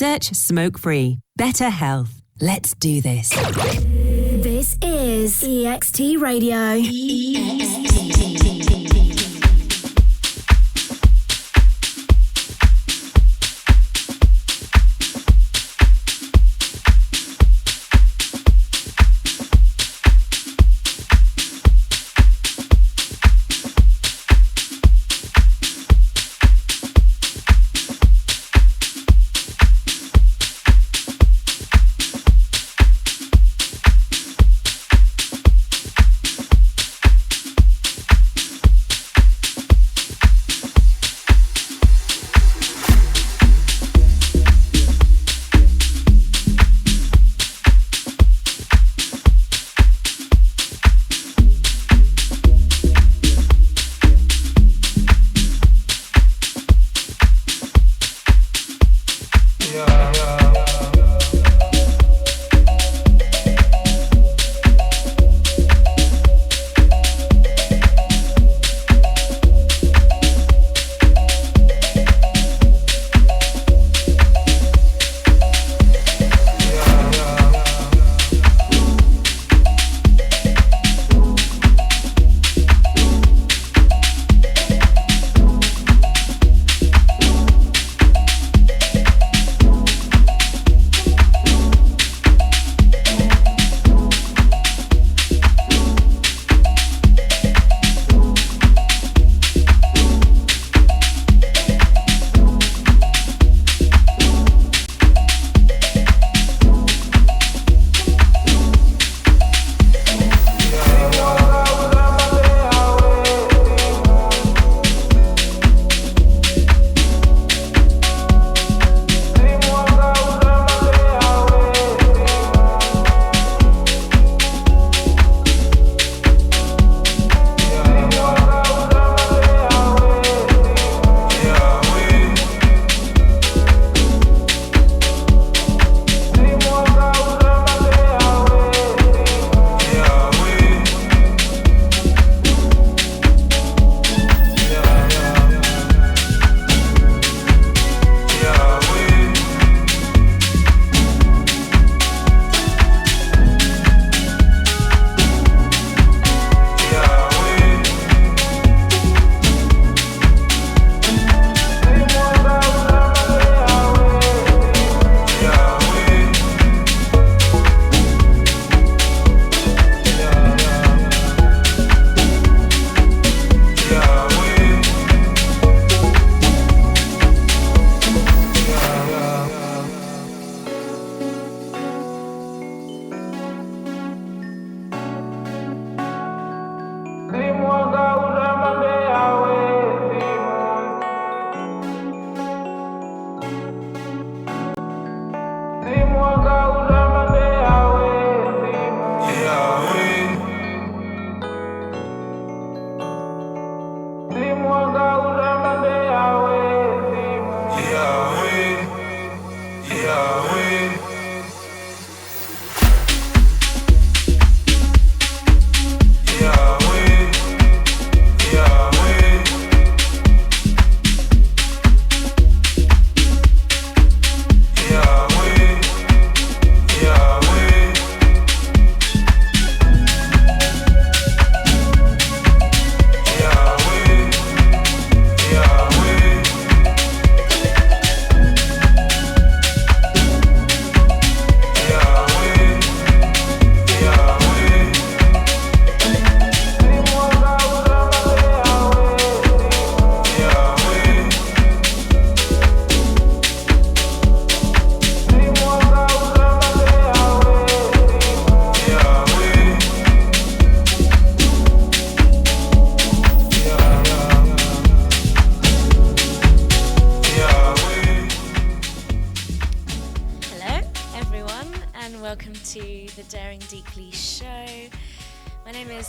Search smoke-free. Better health. Let's do this. This is EXT Radio.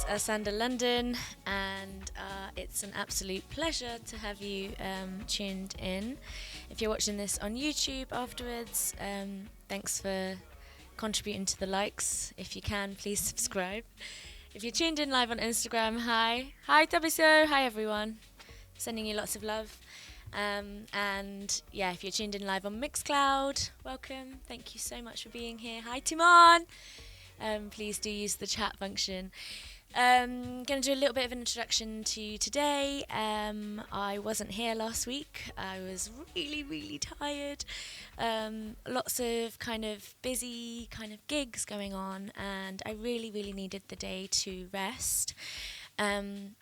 Asanda LDN, and it's an absolute pleasure to have you tuned in. If you're watching this on YouTube afterwards, thanks for contributing to the likes. If you can, please subscribe. If you're tuned in live on Instagram, hi WCO, hi everyone. Sending you lots of love. And yeah, if you're tuned in live on Mixcloud, welcome. Thank you so much for being here. Hi, Timon. Please do use the chat function. Going to do a little bit of an introduction to today. I wasn't here last week. I was really, really tired. Lots of kind of busy kind of gigs going on, and I really, really needed the day to rest. And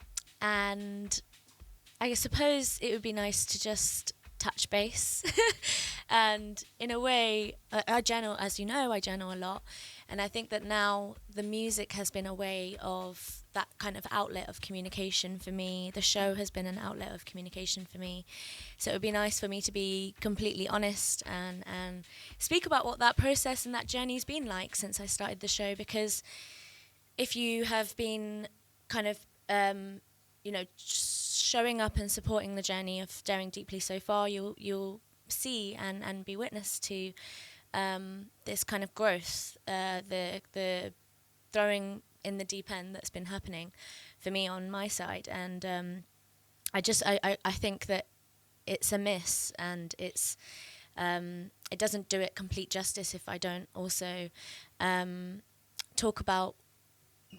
I suppose it would be nice to just touch base. And in a way, I journal, as you know, I journal a lot. And I think that now the music has been a way of that kind of outlet of communication for me. The show has been an outlet of communication for me. So it would be nice for me to be completely honest and speak about what that process and that journey's been like since I started the show. Because if you have been kind of, showing up and supporting the journey of Daring Deeply so far, you'll see and be witness to this kind of growth, the throwing in the deep end that's been happening for me on my side. And I think that it's a miss, and it doesn't do it complete justice if I don't also talk about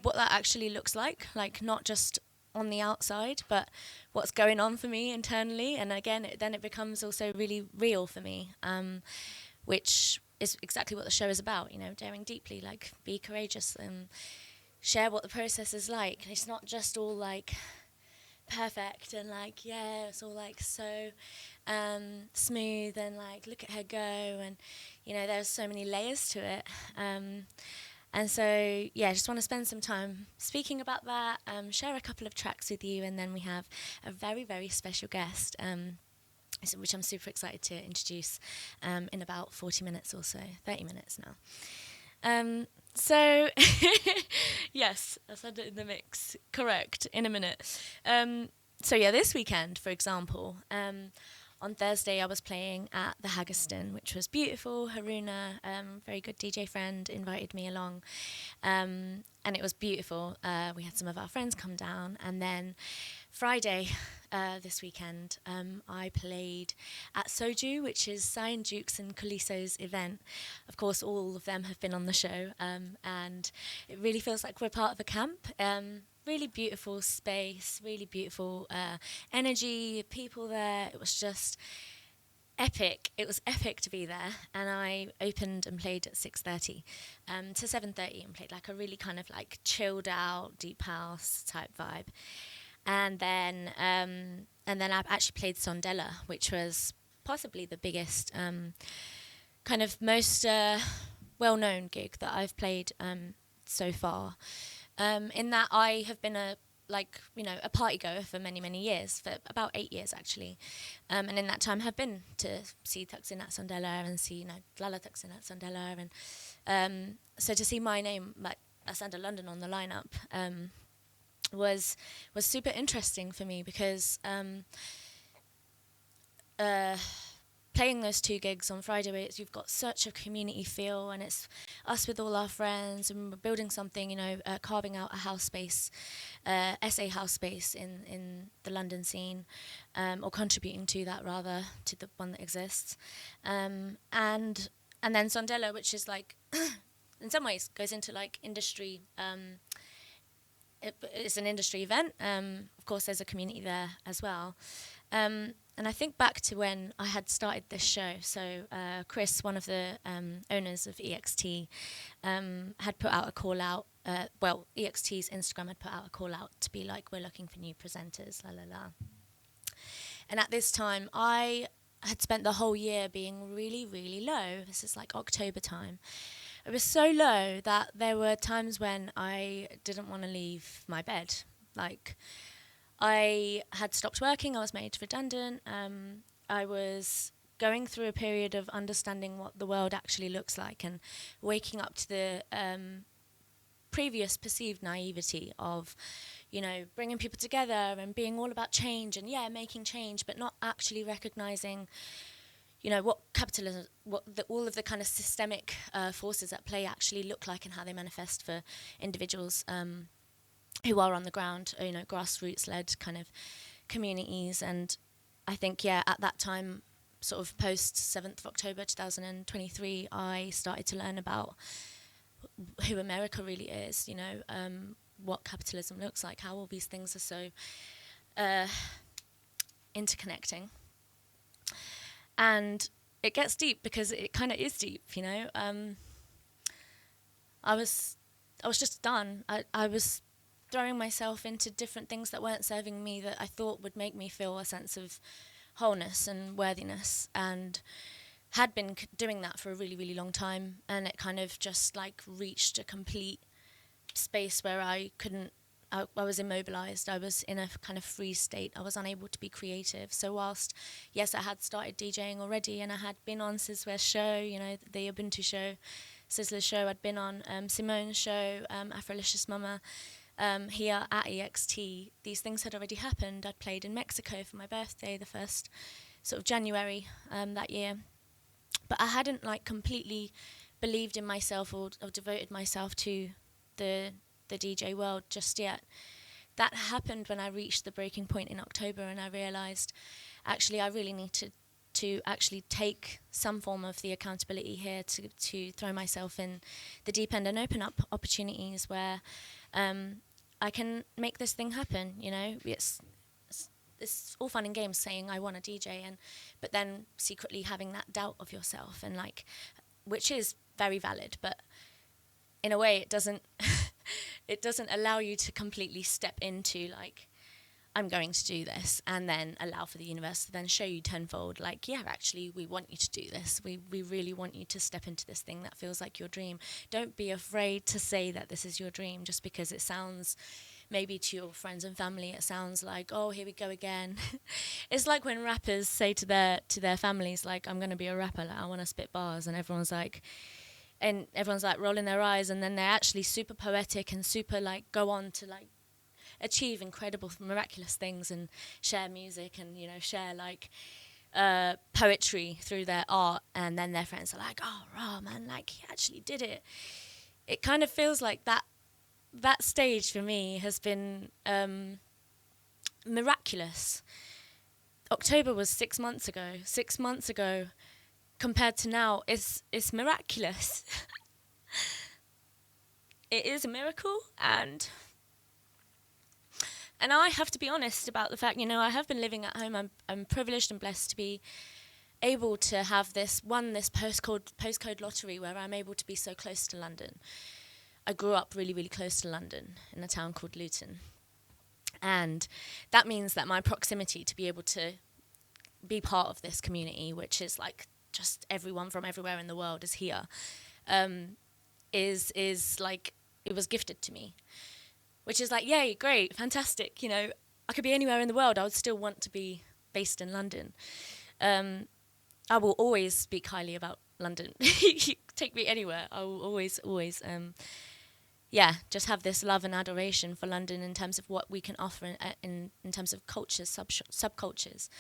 what that actually looks like not just on the outside, but what's going on for me internally. And again, it becomes also really real for me, which is exactly what the show is about, daring deeply, like be courageous and share what the process is like. It's not just all like perfect and like, yeah, it's all like so smooth and like look at her go, and there's so many layers to it. And so, yeah, I just want to spend some time speaking about that, share a couple of tracks with you, and then we have a very, very special guest, which I'm super excited to introduce in about 40 minutes or so, 30 minutes now. So, yes, I said it in the mix, correct, in a minute. So, yeah, this weekend, for example, on Thursday, I was playing at the Haggerston, which was beautiful. Haruna, very good DJ friend, invited me along, and it was beautiful. We had some of our friends come down, and then Friday this weekend, I played at Soju, which is Soundcloud and Kuliso's event. Of course, all of them have been on the show, and it really feels like we're part of a camp. Really beautiful space, really beautiful energy, people there. It was just epic. It was epic to be there. And I opened and played at 6:30 to 7:30 and played like a really kind of like chilled out, deep house type vibe. And then I actually played Sondela, which was possibly the biggest, kind of most well-known gig that I've played so far. In that I have been a party goer for many, many years, for about 8 years actually. And in that time have been to see Tuxin at Sondela and see, Glala Tuxin at Sondela. And so to see my name, like Asanda London, on the lineup was super interesting for me, because playing those two gigs on Friday, you've got such a community feel, and it's us with all our friends, and we're building something, carving out a house space, SA house space in the London scene, or contributing to that rather, to the one that exists. And then Sondela, which is like, in some ways goes into like industry, it's an industry event. Of course, there's a community there as well. And I think back to when I had started this show. So Chris, one of the owners of EXT, had put out a call out. EXT's Instagram had put out a call out to be like, we're looking for new presenters, la la la. And at this time, I had spent the whole year being really, really low. This is like October time. It was so low that there were times when I didn't want to leave my bed. Like, I had stopped working, I was made redundant, I was going through a period of understanding what the world actually looks like, and waking up to the previous perceived naivety of, bringing people together and being all about change and, making change, but not actually recognising, what capitalism, all of the kind of systemic forces at play actually look like, and how they manifest for individuals who are on the ground, grassroots-led kind of communities. And I think, yeah, at that time, sort of post 7th of October 2023, I started to learn about who America really is, you know, what capitalism looks like, how all these things are so interconnecting. And it gets deep because it kind of is deep, you know. I was just done. I was throwing myself into different things that weren't serving me, that I thought would make me feel a sense of wholeness and worthiness, and had been doing that for a really, really long time. And it kind of just like reached a complete space where I was immobilized. I was in a kind of freeze state. I was unable to be creative. So whilst, yes, I had started DJing already, and I had been on Sizzler's show, you know, the Ubuntu show, Sizzler's show, I'd been on Simone's show, Afrolicious Mama, here at EXT. These things had already happened. I'd played in Mexico for my birthday, the 1st sort of January that year. But I hadn't like completely believed in myself or devoted myself to the DJ world just yet. That happened when I reached the breaking point in October, and I realised actually I really need to actually take some form of the accountability here to throw myself in the deep end and open up opportunities where I can make this thing happen. You know, it's all fun and games saying I want to DJ, but then secretly having that doubt of yourself, and like, which is very valid, but in a way it doesn't it doesn't allow you to completely step into like, I'm going to do this, and then allow for the universe to then show you tenfold, like, yeah, actually, we want you to do this. We really want you to step into this thing that feels like your dream. Don't be afraid to say that this is your dream, just because it sounds, maybe to your friends and family, it sounds like, oh, here we go again. It's like when rappers say to their families, like, I'm going to be a rapper, like, I want to spit bars, and everyone's like rolling their eyes, and then they're actually super poetic and super, like, go on to, like, achieve incredible, miraculous things and share music and, you know, share like poetry through their art, and then their friends are like, oh, raw man, like, he actually did it. It kind of feels like that stage for me has been miraculous. October was 6 months ago. 6 months ago compared to now, it's miraculous. It is a miracle, and I have to be honest about the fact, you know, I have been living at home. I'm privileged and blessed to be able to have this postcode lottery where I'm able to be so close to London. I grew up really, really close to London in a town called Luton. And that means that my proximity to be able to be part of this community, which is like just everyone from everywhere in the world is here, is like, it was gifted to me. Which is like, yay, great, fantastic. You know, I could be anywhere in the world. I would still want to be based in London. I will always speak highly about London. You take me anywhere. I will always, just have this love and adoration for London in terms of what we can offer in terms of cultures, subcultures,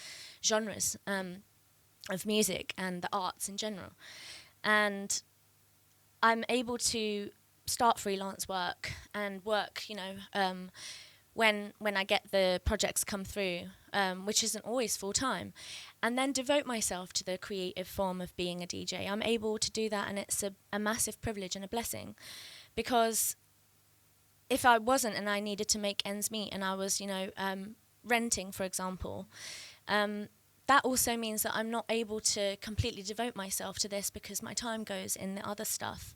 genres of music and the arts in general. And I'm able to start freelance work and work, you know, when I get the projects come through, which isn't always full time, and then devote myself to the creative form of being a DJ. I'm able to do that, and it's a massive privilege and a blessing, because if I wasn't and I needed to make ends meet and I was, you know, renting, for example, that also means that I'm not able to completely devote myself to this because my time goes in the other stuff.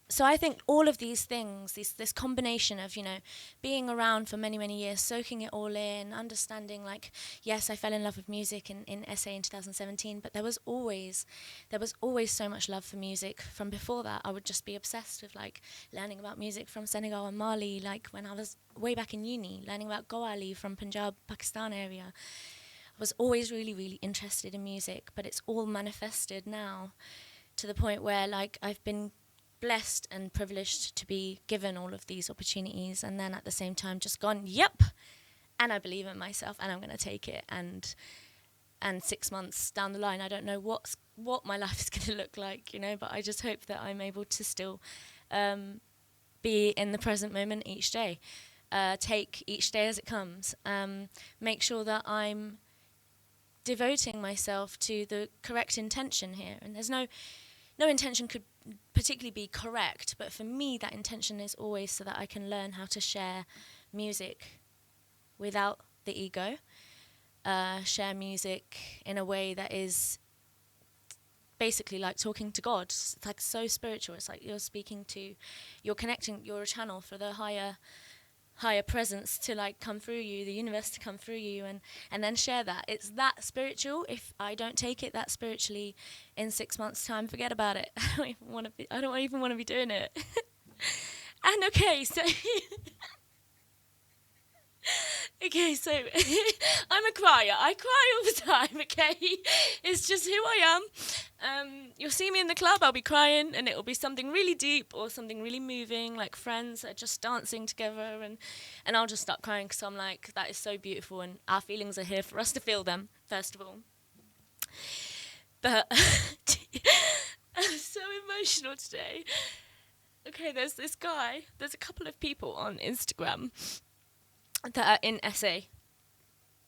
So I think all of these things, this combination of, you know, being around for many, many years, soaking it all in, understanding, like, yes, I fell in love with music in SA in 2017, but there was always so much love for music from before that. I would just be obsessed with, like, learning about music from Senegal and Mali, like, when I was way back in uni, learning about Qawwali from Punjab, Pakistan area. I was always really, really interested in music, but it's all manifested now to the point where, like, I've been blessed and privileged to be given all of these opportunities, and then at the same time just gone, yep, and I believe in myself and I'm going to take it, and 6 months down the line I don't know what my life is going to look like, you know, but I just hope that I'm able to still be in the present moment each day. take each day as it comes. Make sure that I'm devoting myself to the correct intention here. And there's no intention could particularly be correct, but for me that intention is always so that I can learn how to share music without the ego, share music in a way that is basically like talking to God. It's like so spiritual. It's like you're connecting, you're a channel for the higher presence to like come through you, the universe to come through you, and then share that. It's that spiritual. If I don't take it that spiritually in 6 months' time, forget about it. I don't even want to be doing it. And okay, so I'm a crier. I cry all the time, okay? It's just who I am. You'll see me in the club, I'll be crying, and it'll be something really deep or something really moving, like friends that are just dancing together, and I'll just start crying because I'm like, that is so beautiful, and our feelings are here for us to feel them, first of all. But I'm so emotional today. Okay, there's a couple of people on Instagram that are in SA.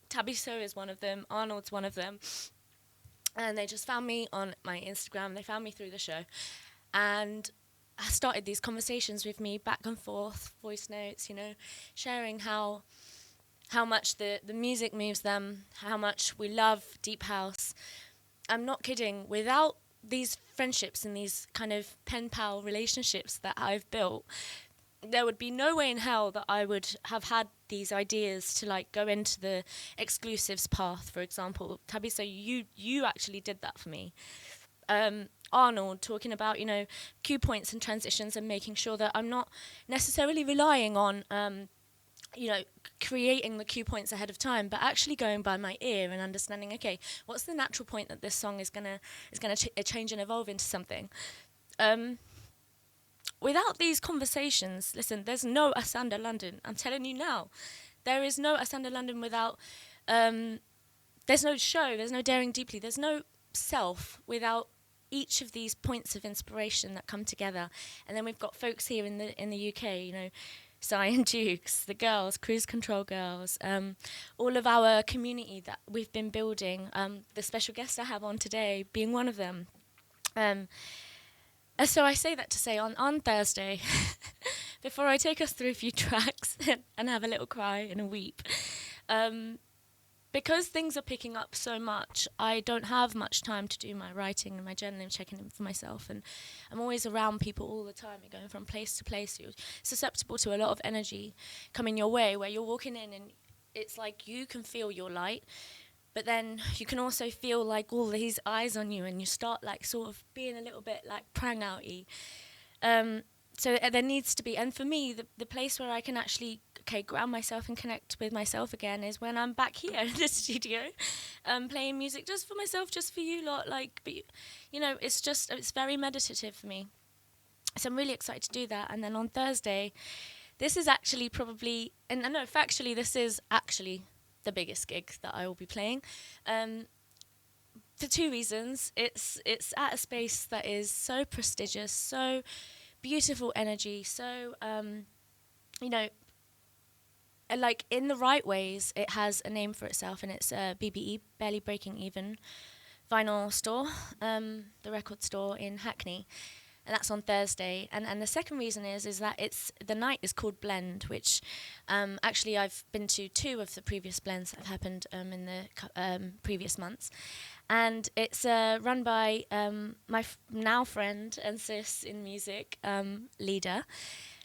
Tabby So is one of them, Arnold's one of them. And they just found me on my Instagram. They found me through the show. And I started these conversations with me back and forth, voice notes, sharing how much the music moves them, how much we love deep house. I'm not kidding. Without these friendships and these kind of pen pal relationships that I've built, there would be no way in hell that I would have had these ideas to like go into the exclusives path, for example. Tabby, so you actually did that for me. Arnold talking about, cue points and transitions and making sure that I'm not necessarily relying on, creating the cue points ahead of time, but actually going by my ear and understanding, okay, what's the natural point that this song is gonna change and evolve into something. Without these conversations, listen, there's no Asanda London. I'm telling you now. There is no Asanda London without... there's no show, there's no Daring Deeply, there's no self without each of these points of inspiration that come together. And then we've got folks here in the UK, Cyan Dukes, the girls, Cruise Control girls, all of our community that we've been building, the special guest I have on today being one of them. So I say that to say on Thursday, before I take us through a few tracks and have a little cry and a weep, because things are picking up so much, I don't have much time to do my writing and my journaling, checking in for myself, and I'm always around people all the time. You're going from place to place. You're susceptible to a lot of energy coming your way, where you're walking in and it's like you can feel your light, but then you can also feel like all these eyes on you, and you start like sort of being a little bit like prang outy. So there needs to be, and for me, the place where I can actually ground myself and connect with myself again is when I'm back here in the studio, playing music just for myself, just for you lot. Like, but it's very meditative for me. So I'm really excited to do that. And then on Thursday, this is actually probably, and no, factually, this is actually the biggest gig that I will be playing, for two reasons. It's at a space that is so prestigious, so beautiful energy, so like in the right ways. It has a name for itself, and it's BBE, Barely Breaking Even vinyl store, the record store in Hackney. And that's on Thursday. And the second reason is that the night is called Blend, which actually I've been to 2 of the previous blends that have happened in the previous months. And it's run by my now friend and sis in music, Leeda,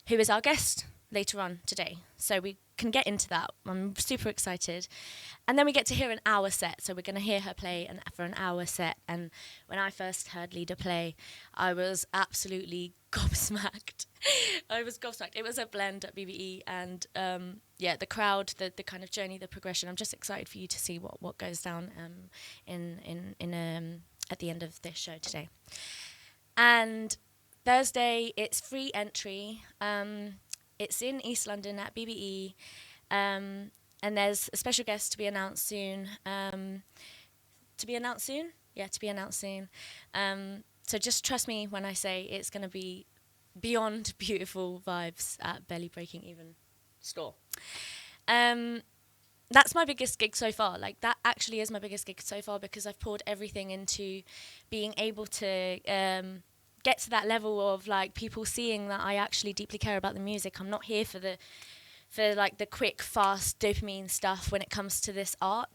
who is our guest later on today. So we can get into that. I'm super excited. And then we get to hear an hour set. So we're going to hear her play for an hour set. And when I first heard Leeda play, I was absolutely gobsmacked. It was a blend at BBE. And the crowd, the kind of journey, the progression. I'm just excited for you to see what goes down at the end of this show today. And Thursday, it's free entry. It's in East London at BBE, and there's a special guest to be announced soon. To be announced soon. So just trust me when I say it's going to be beyond beautiful vibes at Barely Breaking Even. store. That's my biggest gig so far. Like, that actually is my biggest gig so far, because I've poured everything into being able to get to that level of like people seeing that I actually deeply care about the music. I'm not here for the quick, fast dopamine stuff when it comes to this art.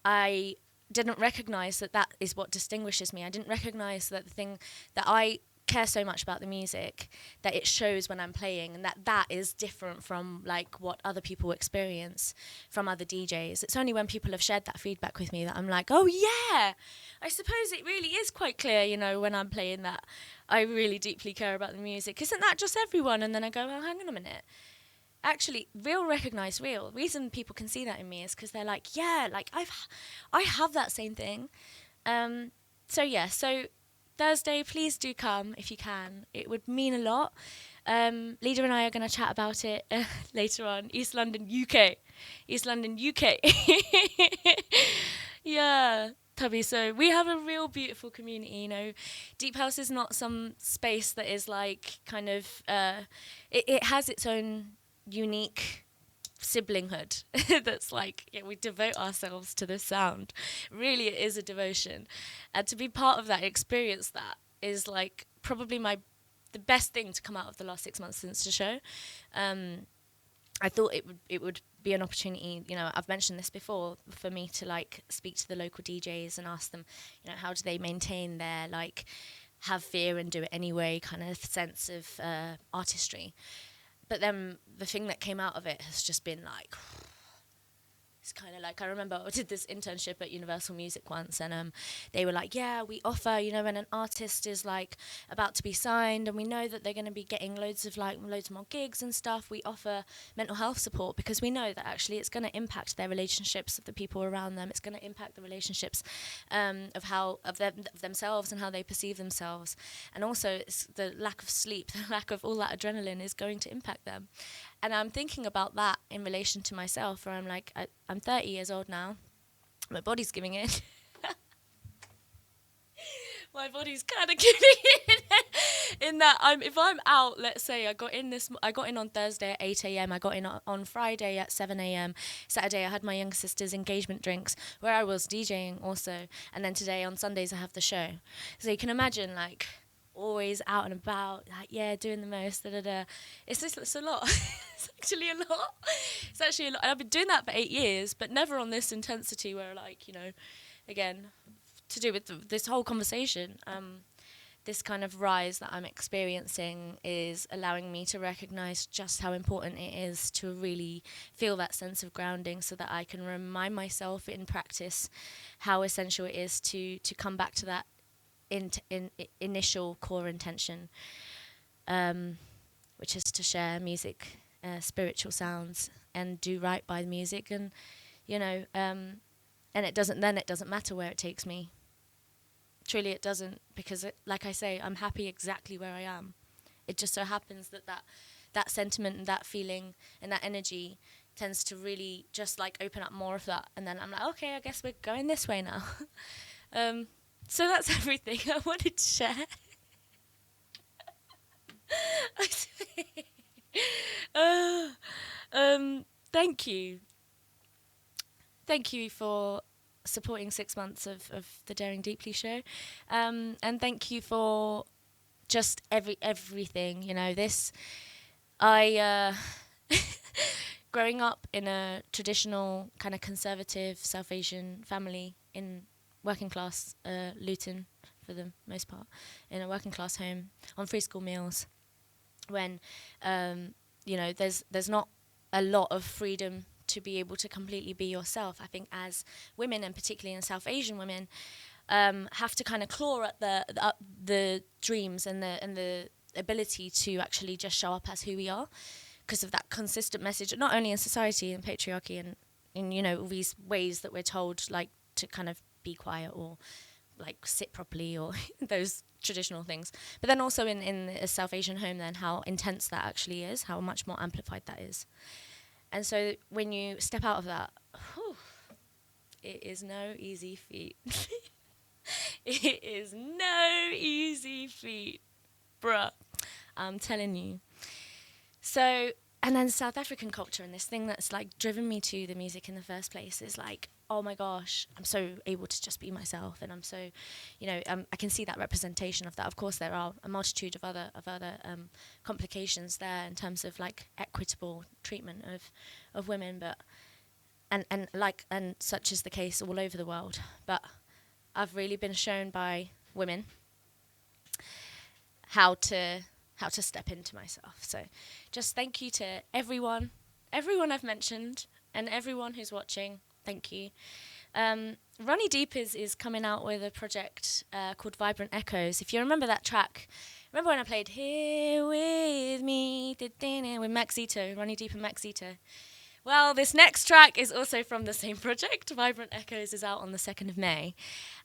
I didn't recognize that is what distinguishes me. I didn't recognize that the thing that I care so much about the music, that it shows when I'm playing, and that is different from like what other people experience from other DJs. It's only when people have shared that feedback with me that I'm like, oh yeah, I suppose it really is quite clear, you know, when I'm playing that I really deeply care about the music. Isn't that just everyone? And then I go, well, hang on a minute. Actually, real recognize real. The reason people can see that in me is because they're like, yeah, like I have that same thing. So Thursday, please do come if you can. It would mean a lot. Leeda and I are going to chat about it later on. East London, UK. Yeah, Tubby. So we have a real beautiful community, you know. Deep House is not some space that is like kind of... it has its own unique siblinghood that's like, yeah, we devote ourselves to this sound. Really, it is a devotion, and to be part of that, experience that, is like probably the best thing to come out of the last 6 months since the show. I thought it would be an opportunity, you know, I've mentioned this before, for me to like speak to the local DJs and ask them, you know, how do they maintain their like have fear and do it anyway kind of sense of artistry. But then the thing that came out of it has just been like, it's kind of like, I remember I did this internship at Universal Music once, and they were like, yeah, we offer, you know, when an artist is like about to be signed and we know that they're going to be getting loads more gigs and stuff, we offer mental health support, because we know that actually it's going to impact their relationships of the people around them. It's going to impact the relationships of themselves and how they perceive themselves. And also it's the lack of sleep, the lack of all that adrenaline is going to impact them. And I'm thinking about that in relation to myself, where I'm like, I'm 30 years old now. My body's giving in. My body's kind of giving in that if I'm out, let's say I got in on Thursday at 8 a.m. I got in on Friday at 7 a.m. Saturday I had my younger sister's engagement drinks where I was DJing also. And then today on Sundays I have the show. So you can imagine, like, always out and about, like, yeah, doing the most, It's a lot. It's actually a lot. It's actually a lot. And I've been doing that for 8 years, but never on this intensity where, like, you know, again, to do with this whole conversation, this kind of rise that I'm experiencing is allowing me to recognize just how important it is to really feel that sense of grounding, so that I can remind myself in practice how essential it is to come back to that initial core intention, which is to share music, spiritual sounds, and do right by the music, and you know, and it doesn't matter where it takes me. Truly, it doesn't, because like I say, I'm happy exactly where I am. It just so happens that sentiment and that feeling and that energy tends to really just like open up more of that, and then I'm like, okay, I guess we're going this way now. So that's everything I wanted to share. Thank you. Thank you for supporting 6 months of the Daring Deeply show. And thank you for just everything. You know, growing up in a traditional kind of conservative South Asian family in working class Luton, for the most part, in a working class home on free school meals, when you know, there's not a lot of freedom to be able to completely be yourself. I think as women, and particularly in South Asian women, have to kind of claw at the dreams and the ability to actually just show up as who we are, because of that consistent message, not only in society and patriarchy and in, you know, all these ways that we're told, like, to kind of be quiet or like sit properly or those traditional things, but then also in a South Asian home, then how intense that actually is, how much more amplified that is. And so when you step out of that, it is no easy feat. It is no easy feat, bruh, I'm telling you. So and then South African culture, and this thing that's like driven me to the music in the first place is like, oh my gosh, I'm so able to just be myself, and I'm so, I can see that representation of that. Of course, there are a multitude of other complications there in terms of like equitable treatment of women, but and such is the case all over the world. But I've really been shown by women how to step into myself. So just thank you to everyone I've mentioned, and everyone who's watching. Thank you. Ronnie Deep is coming out with a project called Vibrant Echoes. If you remember that track, remember when I played Here With Me with Max Zito, Ronnie Deep and Max Zito? Well, this next track is also from the same project. Vibrant Echoes is out on the 2nd of May.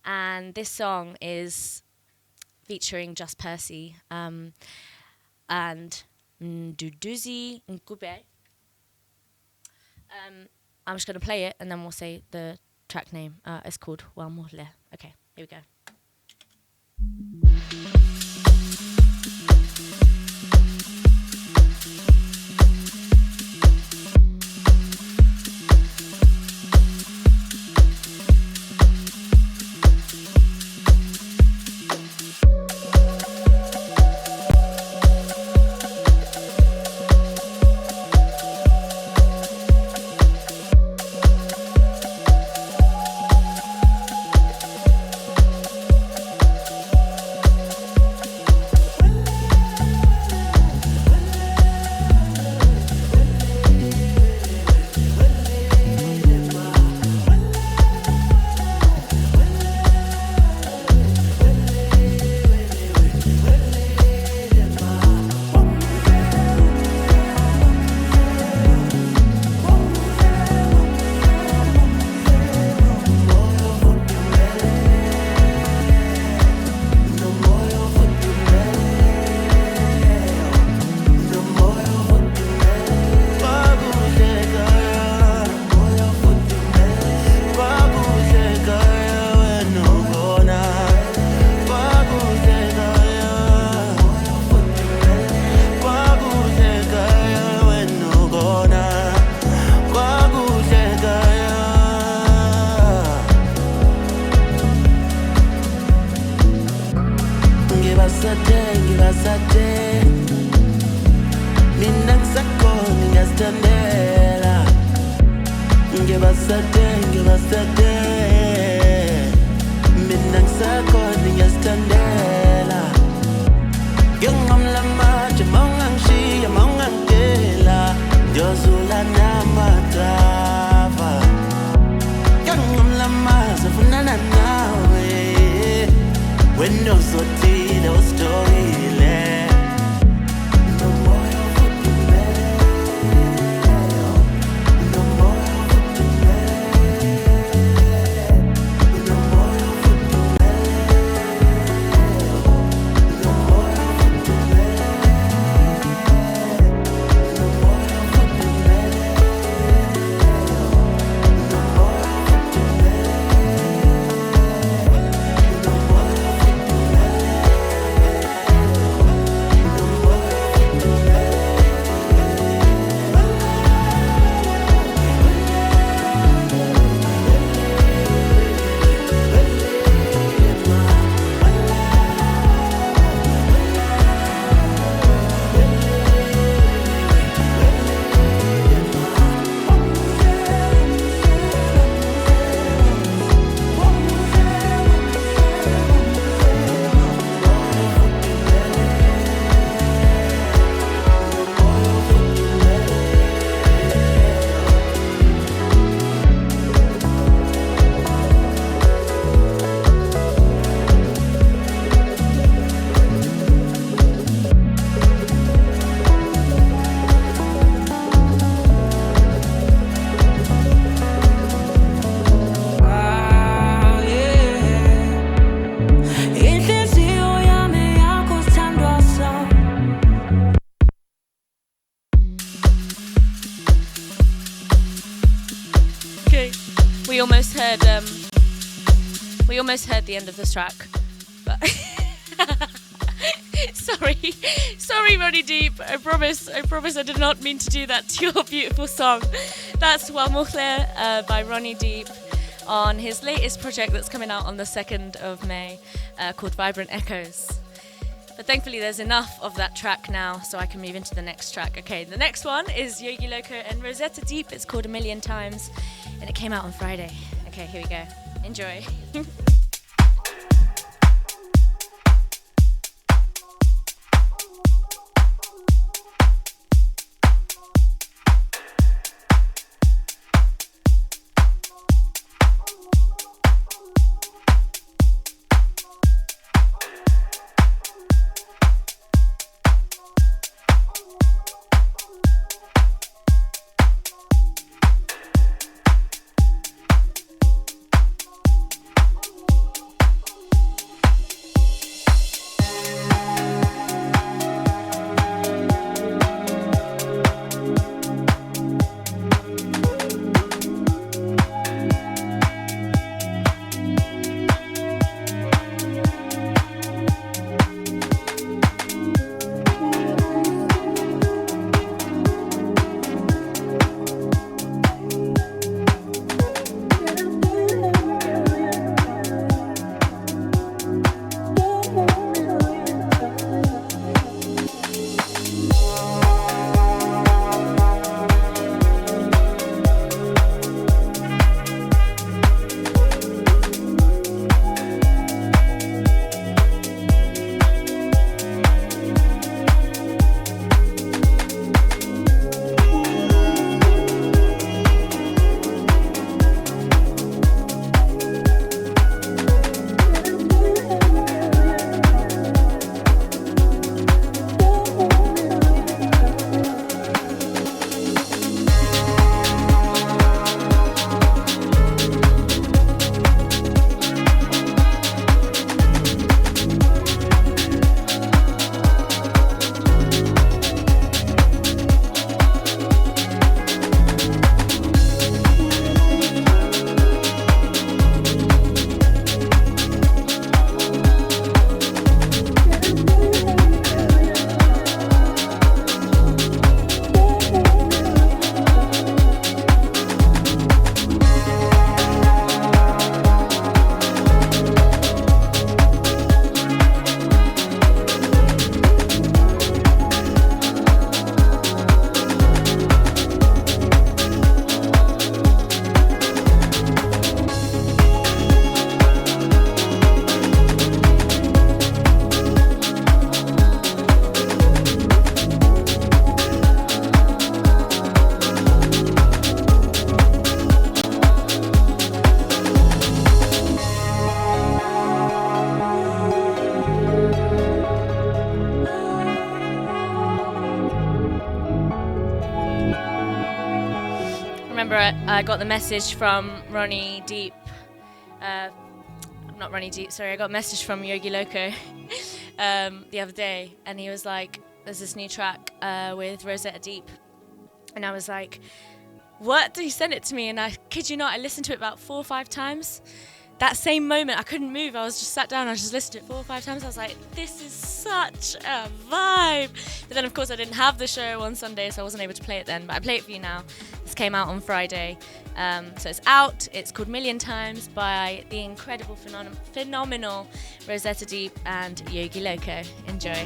And this song is featuring Just Percy and Duduzi Nkube. I'm just going to play it and then we'll say the track name. It's called Wamole. Okay, here we go. We almost heard the end of this track, but Sorry, Ronnie Deep. I promise I did not mean to do that to your beautiful song. That's Wa Mukhler by Ronnie Deep on his latest project that's coming out on the 2nd of May called Vibrant Echoes. But thankfully there's enough of that track now so I can move into the next track. Okay, the next one is Yogi Loco and Rosetta Deep. It's called A Million Times and it came out on Friday. Okay, here we go. Enjoy. I got the message from Ronnie Deep. Not Ronnie Deep, sorry. I got a message from Yogi Loco the other day, and he was like, "There's this new track with Rosetta Deep," and I was like, "What?" He sent it to me, and I kid you not, I listened to it about 4 or 5 times. That same moment, I couldn't move. I was just sat down. I just listened to it 4 or 5 times. I was like, "This is such a vibe." But then, of course, I didn't have the show on Sunday, so I wasn't able to play it then. But I play it for you now. This came out on Friday, so it's out. It's called "Million Times" by the incredible, phenomenal Rosetta Deep and Yogi Loco. Enjoy.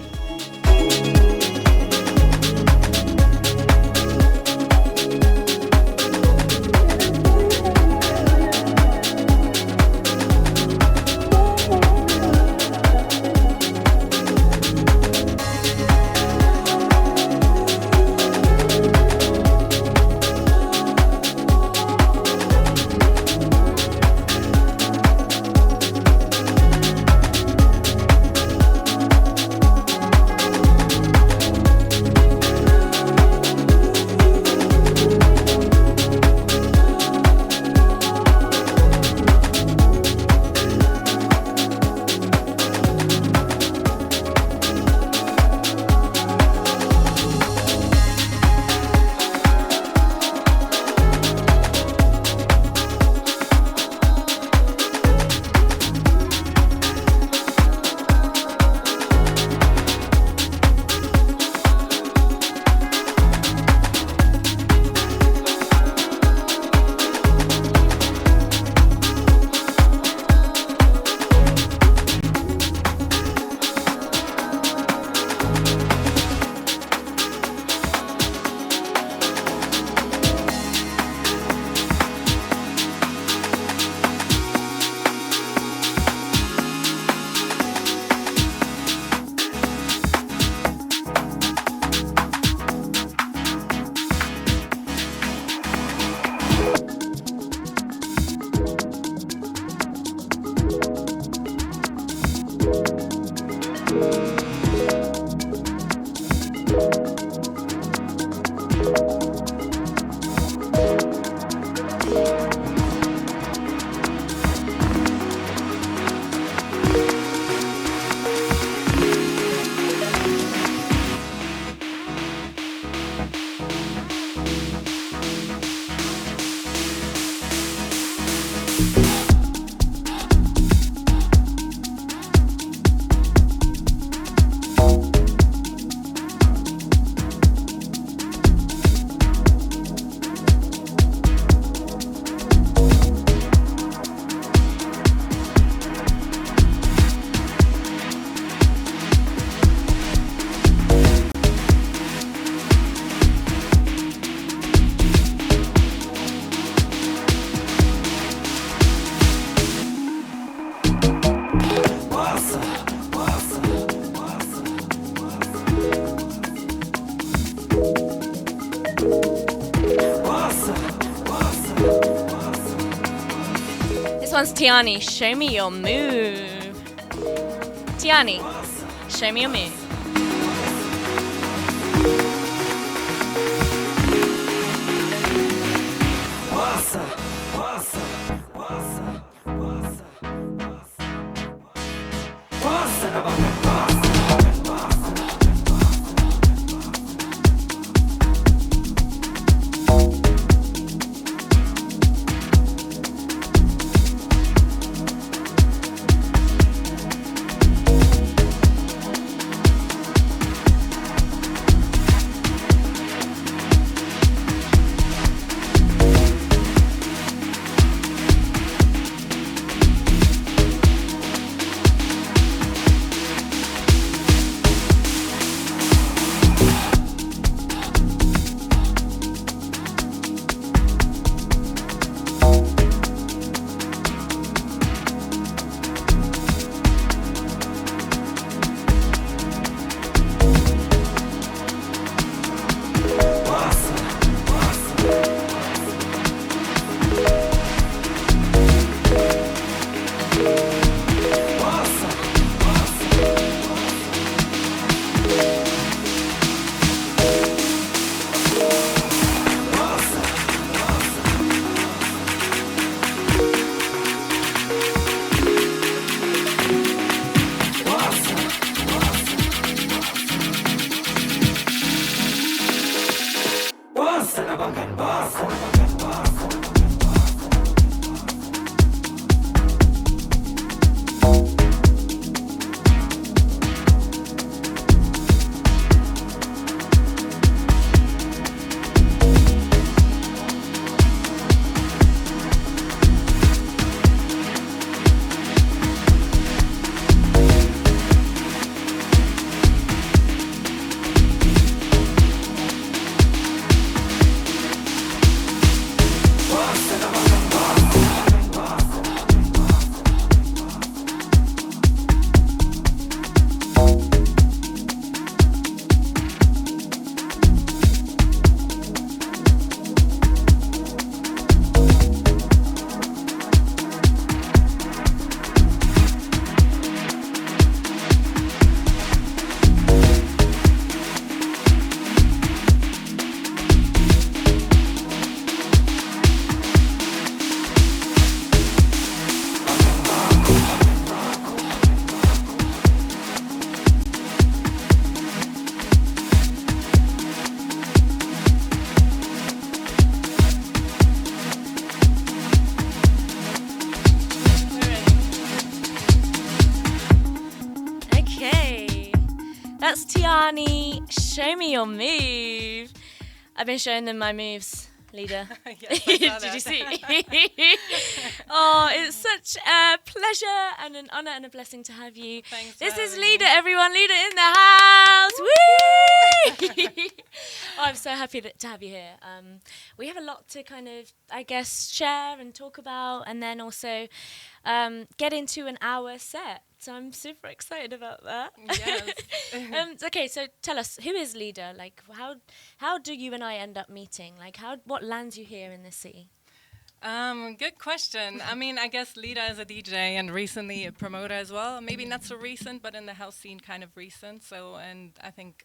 one's Tiani. Show me your move. Tiani, show me your move. That's Tiani. Show me your move. I've been showing them my moves, Leeda. Yes, I saw Did you that. see? Oh, it's such a pleasure and an honor and a blessing to have you. Thanks This for is having me. Leeda, everyone. Leeda in the house. Woo! Oh, I'm so happy to have you here. We have a lot to kind of, I guess, share and talk about, and then also get into an hour set. So I'm super excited about that. Yes. Okay, so tell us, who is Leeda? Like, how do you and I end up meeting? Like, what lands you here in this city? Good question. I mean, I guess Leeda is a DJ and recently a promoter as well. Maybe not so recent, but in the house scene, kind of recent. So, and I think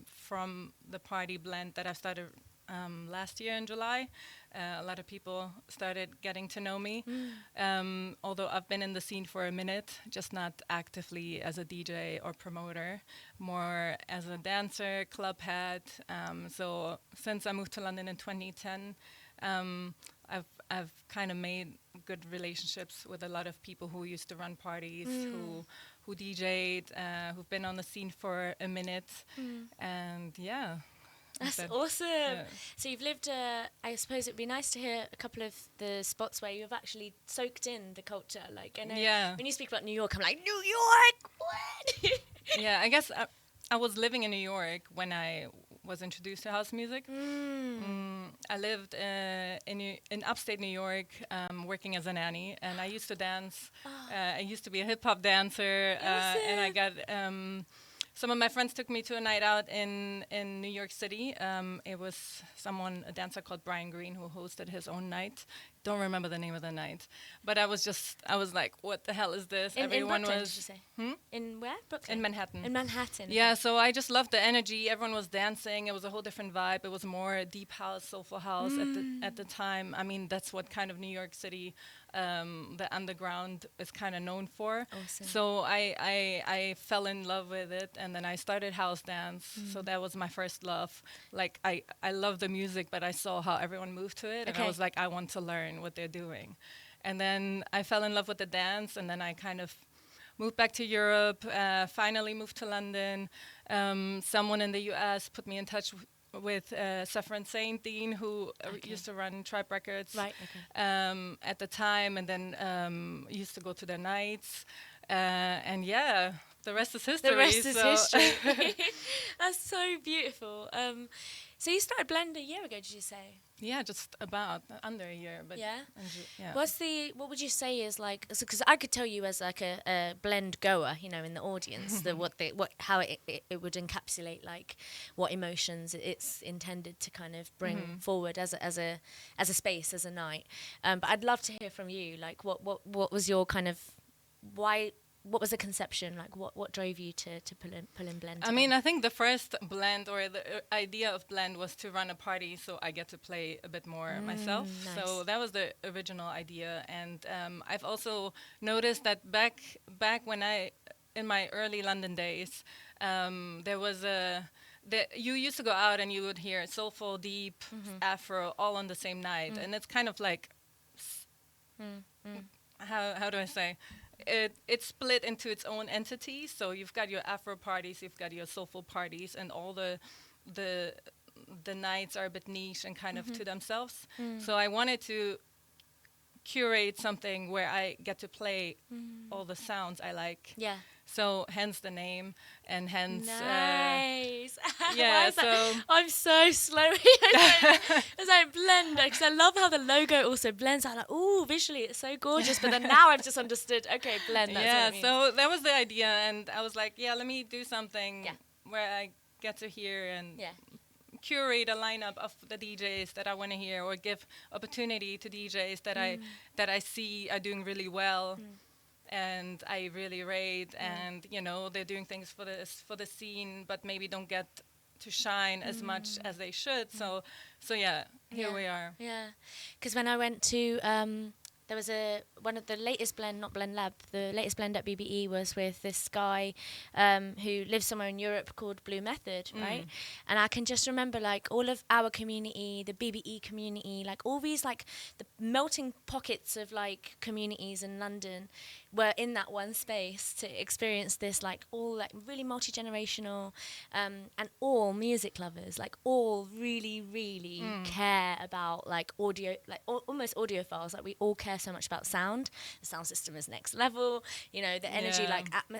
from the party blend that I started last year in July, a lot of people started getting to know me. Although I've been in the scene for a minute, just not actively as a DJ or promoter, more as a dancer, club head. So since I moved to London in 2010, I've kind of made good relationships with a lot of people who used to run parties, who DJ'd, who've been on the scene for a minute, and yeah. That's awesome. Yeah. So you've lived, I suppose it'd be nice to hear a couple of the spots where you've actually soaked in the culture. Like, I know when you speak about New York, I'm like, New York, what? Yeah, I guess I was living in New York when I was introduced to house music. I lived in upstate New York, working as a nanny, and I used to dance. I used to be a hip-hop dancer, and I got... some of my friends took me to a night out in New York City. It was a dancer called Brian Green, who hosted his own night don't remember the name of the night, but I was like, what the hell is this? In Brooklyn, did you say? In where? Brooklyn? In Manhattan. In Manhattan. Yeah, so I just loved the energy. Everyone was dancing. It was a whole different vibe. It was more deep house, soulful house at the time. I mean, that's what kind of New York City, the underground is kind of known for. Awesome. So I fell in love with it, and then I started house dance. So that was my first love. Like, I love the music, but I saw how everyone moved to it, and I was like, I want to learn what they're doing. And then I fell in love with the dance, and then I kind of moved back to Europe, finally moved to London. Someone in the US put me in touch with Saffron Saint Dean, who used to run Tribe Records at the time, and then used to go to their nights. And yeah, the rest is history. The rest is history. That's so beautiful. So you started Blend a year ago, did you say? Yeah, just about under a year. But yeah. Yeah. What would you say is like? Because I could tell you as like a Blend goer, you know, in the audience, how it would encapsulate like what emotions it's intended to kind of bring forward as a space, as a night. But I'd love to hear from you. Like, what was your kind of why? What was the conception? Like, what drove you to pull in Blend? I mean, I think the first Blend, or the idea of Blend, was to run a party so I get to play a bit more myself. Nice. So that was the original idea. And I've also noticed that back when in my early London days, there was you used to go out and you would hear soulful, deep, Afro all on the same night. And it's kind of like, how do I say? It's split into its own entity. So you've got your Afro parties, you've got your soulful parties, and all the nights are a bit niche and kind of to themselves. So I wanted to curate something where I get to play all the sounds I like. Yeah. So hence the name, and hence nice. Yeah. So I'm so slow. It's like Blend, because I love how the logo also blends. I'm like, ooh, visually it's so gorgeous. But then now I've just understood. Okay, Blend. That's what it means. So that was the idea, and I was like, yeah, let me do something where I get to hear and curate a lineup of the DJs that I want to hear, or give opportunity to DJs that I see are doing really well. And I really rate, and you know, they're doing things for the scene, but maybe don't get to shine as much as they should. So yeah, here we are. Yeah, because when I went to there was one of the latest Blend, not Blend Lab, the latest Blend at BBE was with this guy who lives somewhere in Europe called Blue Method, right? And I can just remember like all of our community, the BBE community, like all these like the melting pockets of like communities in London were in that one space to experience this, like all like really multi-generational and all music lovers, like all really, really care about like audio, like almost audiophiles. Like we all care so much about sound. The sound system is next level, you know, the energy,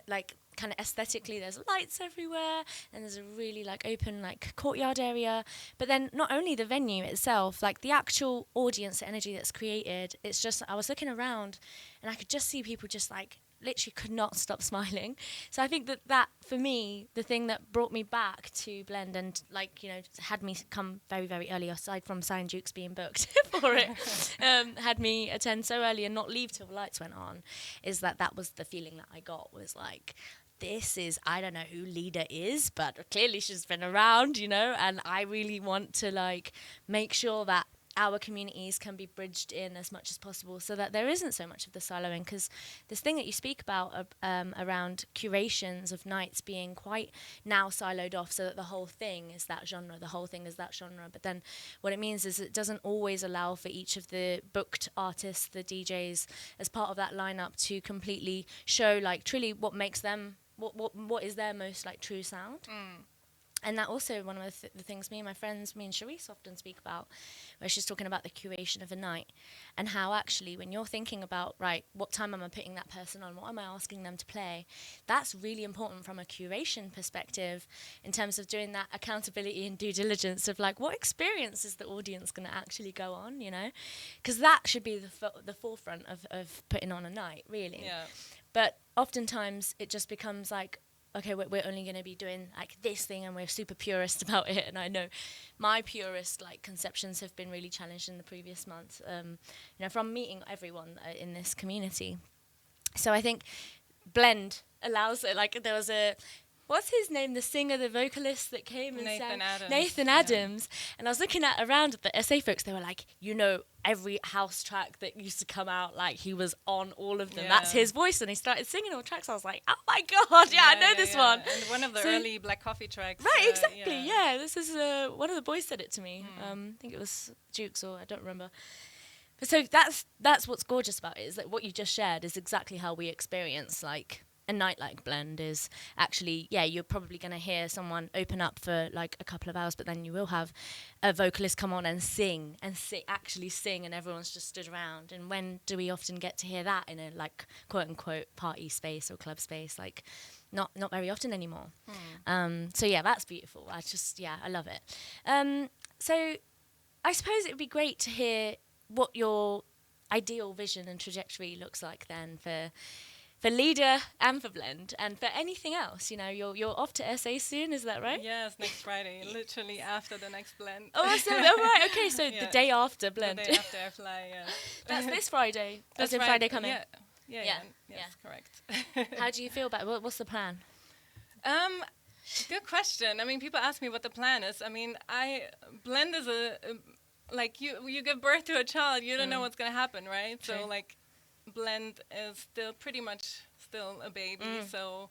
like kind of aesthetically, there's lights everywhere, and there's a really like open like courtyard area. But then not only the venue itself, like the actual audience, the energy that's created, it's just, I was looking around and I could just see people just like literally could not stop smiling. So I think that for me, the thing that brought me back to Blend and like, you know, had me come very, very early, aside from Soundcloud being booked for it, had me attend so early and not leave till the lights went on, is that was the feeling that I got, was like, this is, I don't know who Leeda is, but clearly she's been around, you know, and I really want to like make sure that our communities can be bridged in as much as possible, so that there isn't so much of the siloing. Because this thing that you speak about around curations of nights being quite now siloed off, so that the whole thing is that genre, the whole thing is that genre. But then what it means is it doesn't always allow for each of the booked artists, the DJs, as part of that lineup to completely show like truly what makes them, what is their most like true sound. And that also one of the things me and Charisse often speak about, where she's talking about the curation of a night, and how actually when you're thinking about, right, what time am I putting that person on, what am I asking them to play, that's really important from a curation perspective in terms of doing that accountability and due diligence of like, what experience is the audience going to actually go on, you know? Because that should be the forefront of putting on a night, really. Yeah. But oftentimes it just becomes like, okay, we're only going to be doing like this thing and we're super purist about it. And I know my purist like conceptions have been really challenged in the previous months, from meeting everyone in this community. So I think Blend allows it. Like there was what's his name? The singer, the vocalist that came and sang. Nathan Adams. And I was looking around at the SA folks. They were like, every house track that used to come out, like he was on all of them. Yeah. That's his voice. And he started singing all tracks. I was like, oh my God, I know this one. And one of the early Black Coffee tracks. Right, exactly. Yeah, this is one of the boys said it to me. I think it was Dukes, or I don't remember. But so that's what's gorgeous about it, is that what you just shared is exactly how we experience like a night like Blend. Is actually, you're probably going to hear someone open up for like a couple of hours, but then you will have a vocalist come on and sing, actually sing, and everyone's just stood around. And when do we often get to hear that in a like quote unquote party space or club space? Like not very often anymore. So that's beautiful. I love it. So I suppose it would be great to hear what your ideal vision and trajectory looks like then for Leeda and for Blend and for anything else. You're off to SA soon, is that right? Yes, next Friday, literally after the next Blend. Awesome. Right, okay, so the day after Blend. The day after I fly, yes. That's this Friday. That's right. Friday coming. Yes, correct. How do you feel about it? What's the plan? Good question. I mean, people ask me what the plan is. I mean, Blend is like you give birth to a child, you don't know what's going to happen, right? True. So like Blend is still pretty much still a baby. So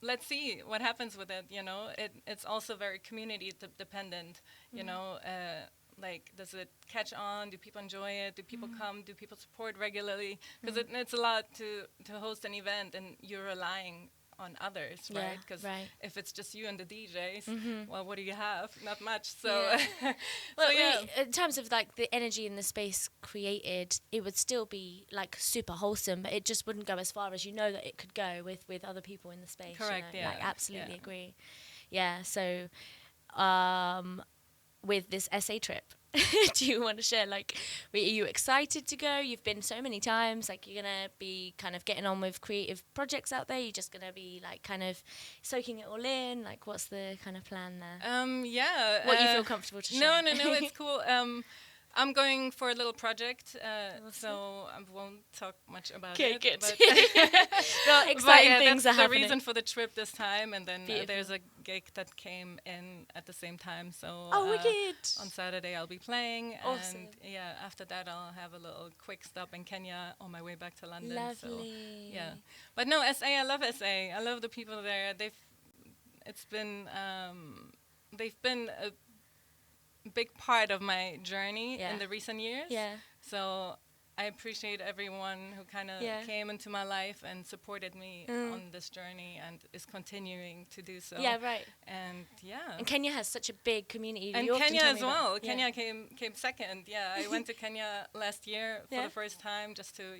let's see what happens with it. It's also very community dependent. Like, does it catch on? Do people enjoy it? Do people come? Do people support regularly? Because it's a lot to host an event, and you're relying on others, right? Because if it's just you and the DJs, well, what do you have? Not much. So, in terms of like the energy in the space created, it would still be like super wholesome, but it just wouldn't go as far as that it could go with other people in the space. Correct. Yeah. Like, absolutely agree. Yeah. So, with this SA trip, do you want to share, like, are you excited to go? You've been so many times, like, you're going to be kind of getting on with creative projects out there? You're just going to be, like, kind of soaking it all in? Like, what's the kind of plan there? What you feel comfortable to share? No, it's cool. I'm going for a little project, so I won't talk much about it. Okay, good. Well, exciting things are happening. That's the reason for the trip this time, and then there's a gig that came in at the same time. So wicked! On Saturday I'll be playing, awesome. And after that I'll have a little quick stop in Kenya on my way back to London. Lovely. So, but no, SA, I love SA. I love the people there. They've been a big part of my journey in the recent years. Yeah. So I appreciate everyone who kind of came into my life and supported me on this journey and is continuing to do so. Yeah, right. And And Kenya has such a big community. And Kenya as well. Kenya came second. Yeah, I went to Kenya last year for the first time just to,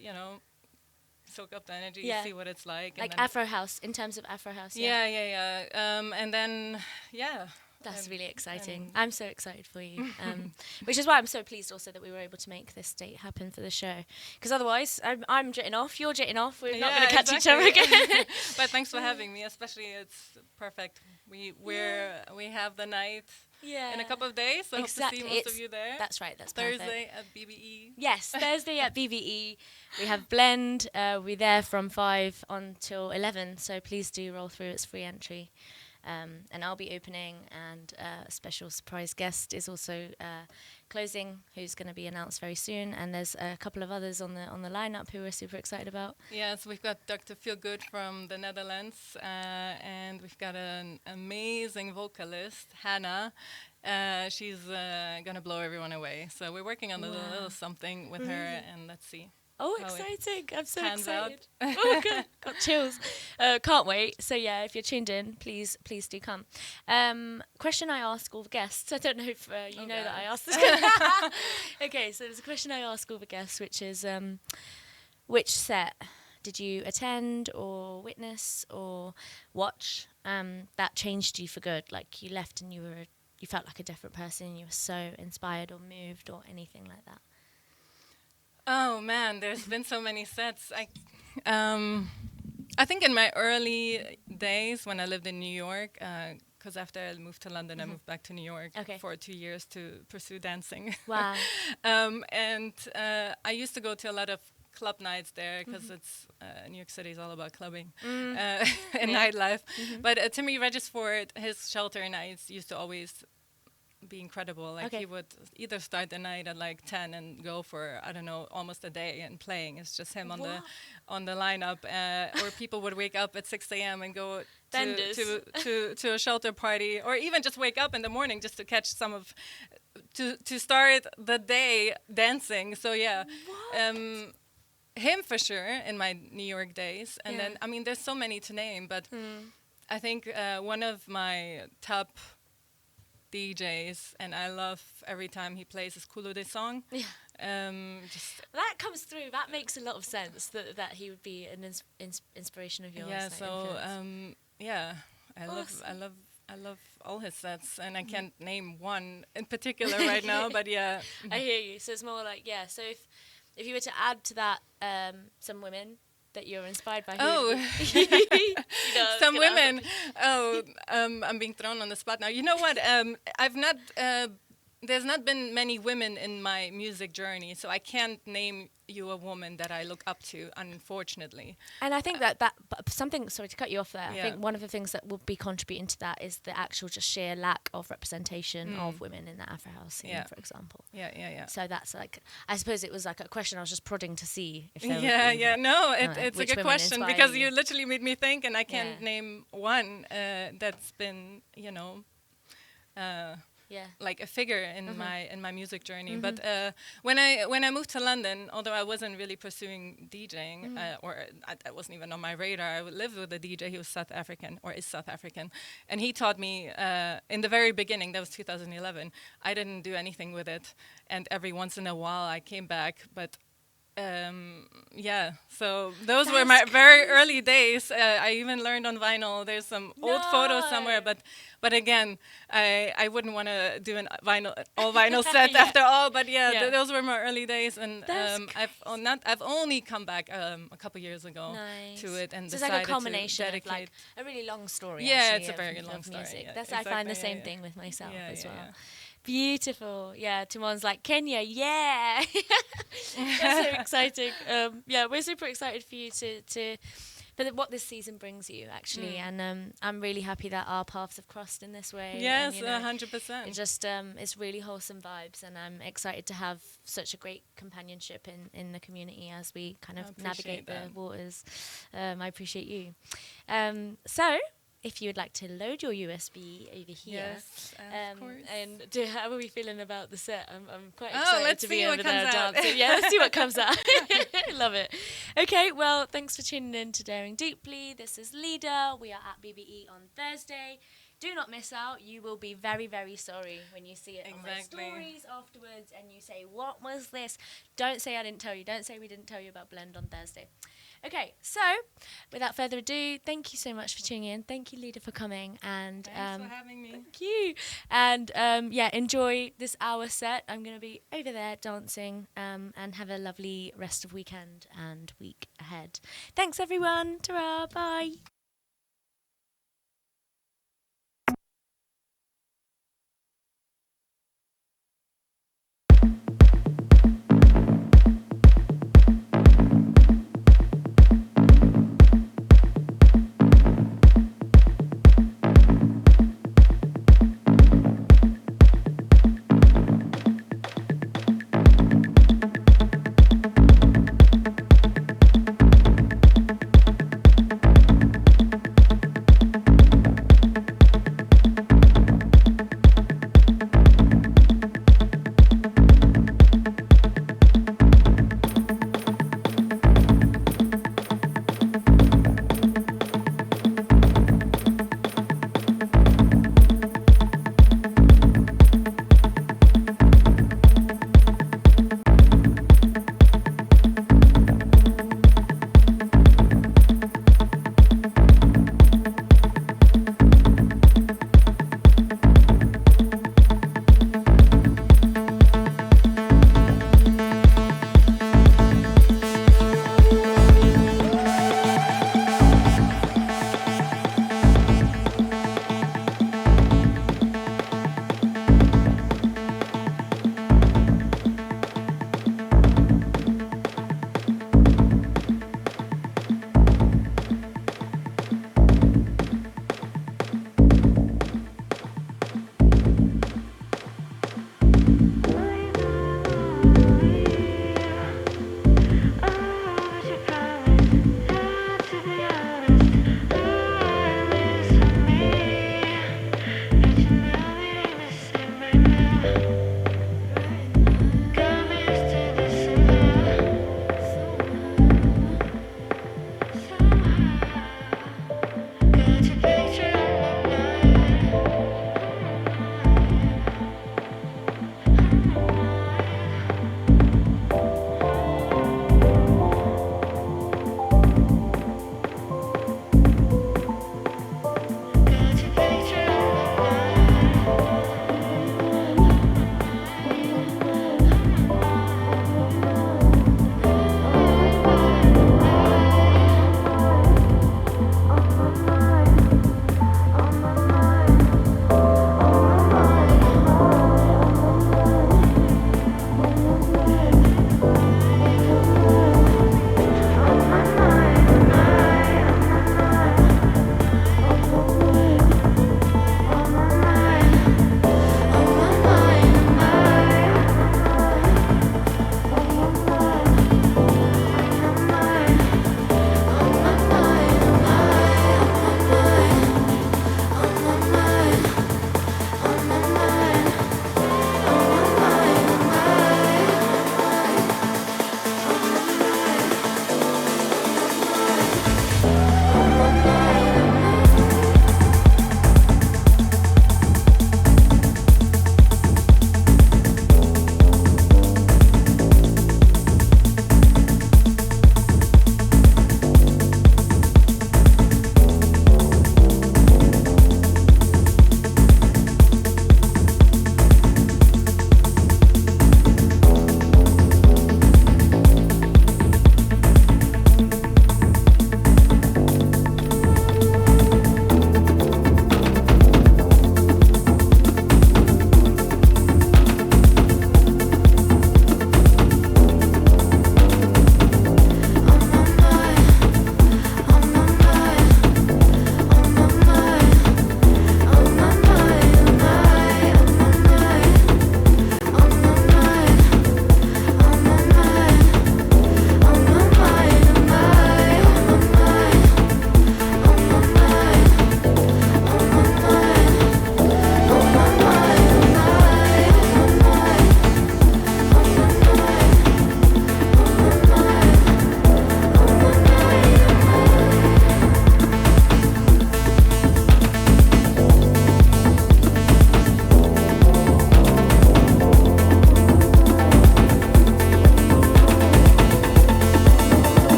soak up the energy, see what it's like. Like Afro House, in terms of Afro House. Yeah. And then, That's really exciting. I'm so excited for you. Which is why I'm so pleased also that we were able to make this date happen for the show. Because otherwise, I'm jetting off, you're jetting off, we're not going to catch each other again. But thanks for having me, especially it's perfect. We have the night in a couple of days, so exactly. I hope to see most of you there. That's right, that's Thursday perfect. at BBE. Yes, Thursday at BBE. We have Blend. We're there from 5 until 11, so please do roll through, it's free entry. And I'll be opening, and a special surprise guest is also closing, who's going to be announced very soon. And there's a couple of others on the lineup who we're super excited about. Yes, we've got Dr. Feelgood from the Netherlands, and we've got an amazing vocalist, Hannah. She's going to blow everyone away. So we're working on a little something with her, and let's see. Oh, exciting. I'm so excited. Oh, good. Got chills. Can't wait. So, if you're tuned in, please do come. Question I ask all the guests. I don't know if you know that I asked this. Okay, so there's a question I ask all the guests, which is, which set did you attend or witness or watch that changed you for good? Like, you left and you felt like a different person, you were so inspired or moved or anything like that? I think in my early days when I lived in New York, because after I moved to London, I moved back to New York for 2 years to pursue dancing. Wow. And I used to go to a lot of club nights there because it's New York City is all about clubbing and nightlife. But Timmy Regisford, his shelter nights used to always be incredible. Like he would either start the night at like 10 and go for, I don't know, almost a day and playing. It's just him on the lineup. Or people would wake up at 6 a.m. and go to a shelter party, or even just wake up in the morning just to catch some of to start the day dancing. So yeah. Him for sure in my New York days. And then I mean there's so many to name, but I think one of my top DJs, and I love every time he plays his Kulude song. Yeah. Just that comes through. That makes a lot of sense. That he would be an inspiration of yours. Yeah. Like So Awesome. I love all his sets, and I can't name one in particular right now. But yeah. I hear you. So it's more like So if you were to add to that some women that you're inspired by. Some women. I'm being thrown on the spot now. You know what? I've not. There's not been many women in my music journey, so I can't name you a woman that I look up to, unfortunately. And I think that something. Sorry to cut you off there. I think one of the things that will be contributing to that is the actual just sheer lack of representation of women in the Afro house scene, for example. Yeah. So that's like, I suppose it was like a question I was just prodding to see if there No, it's a good question because you literally made me think, and I can't name one that's been, like a figure in my music journey. But when I moved to London, although I wasn't really pursuing DJing, that wasn't even on my radar, I lived with a DJ. He was South African, or is South African, and he taught me in the very beginning. That was 2011. I didn't do anything with it, and every once in a while I came back, but. So those were my very early days. I even learned on vinyl. There's some old photos somewhere, but again, I wouldn't want to do all vinyl set after all. But those were my early days, and I've only come back a couple years ago to it, and so decided it's like a culmination to dedicate. Of like a really long story. Yeah, actually, it's a very long story. Music. Yeah, I find the same thing with myself as well. Yeah. Beautiful. Yeah, Timon's like, Kenya, yeah. That's so exciting. We're super excited for you for what this season brings you, actually. And I'm really happy that our paths have crossed in this way. Yes, and, 100%. It just, it's really wholesome vibes, and I'm excited to have such a great companionship in the community as we kind of navigate the waters. I appreciate you. So, if you would like to load your USB over here. Yes, of course. And how are we feeling about the set? I'm quite excited let's to see be what over there comes out. dancing. Yeah, let's see what comes out. Love it. Okay, well, thanks for tuning in to Daring Deeply. This is Leeda. We are at BBE on Thursday. Do not miss out. You will be very, very sorry when you see it on my stories afterwards and you say, what was this? Don't say I didn't tell you. Don't say we didn't tell you about Blend on Thursday. Okay, so without further ado, thank you so much for tuning in. Thank you, Leeda, for coming. And thanks for having me. Thank you. And enjoy this hour set. I'm going to be over there dancing and have a lovely rest of weekend and week ahead. Thanks, everyone. Ta-ra. Bye.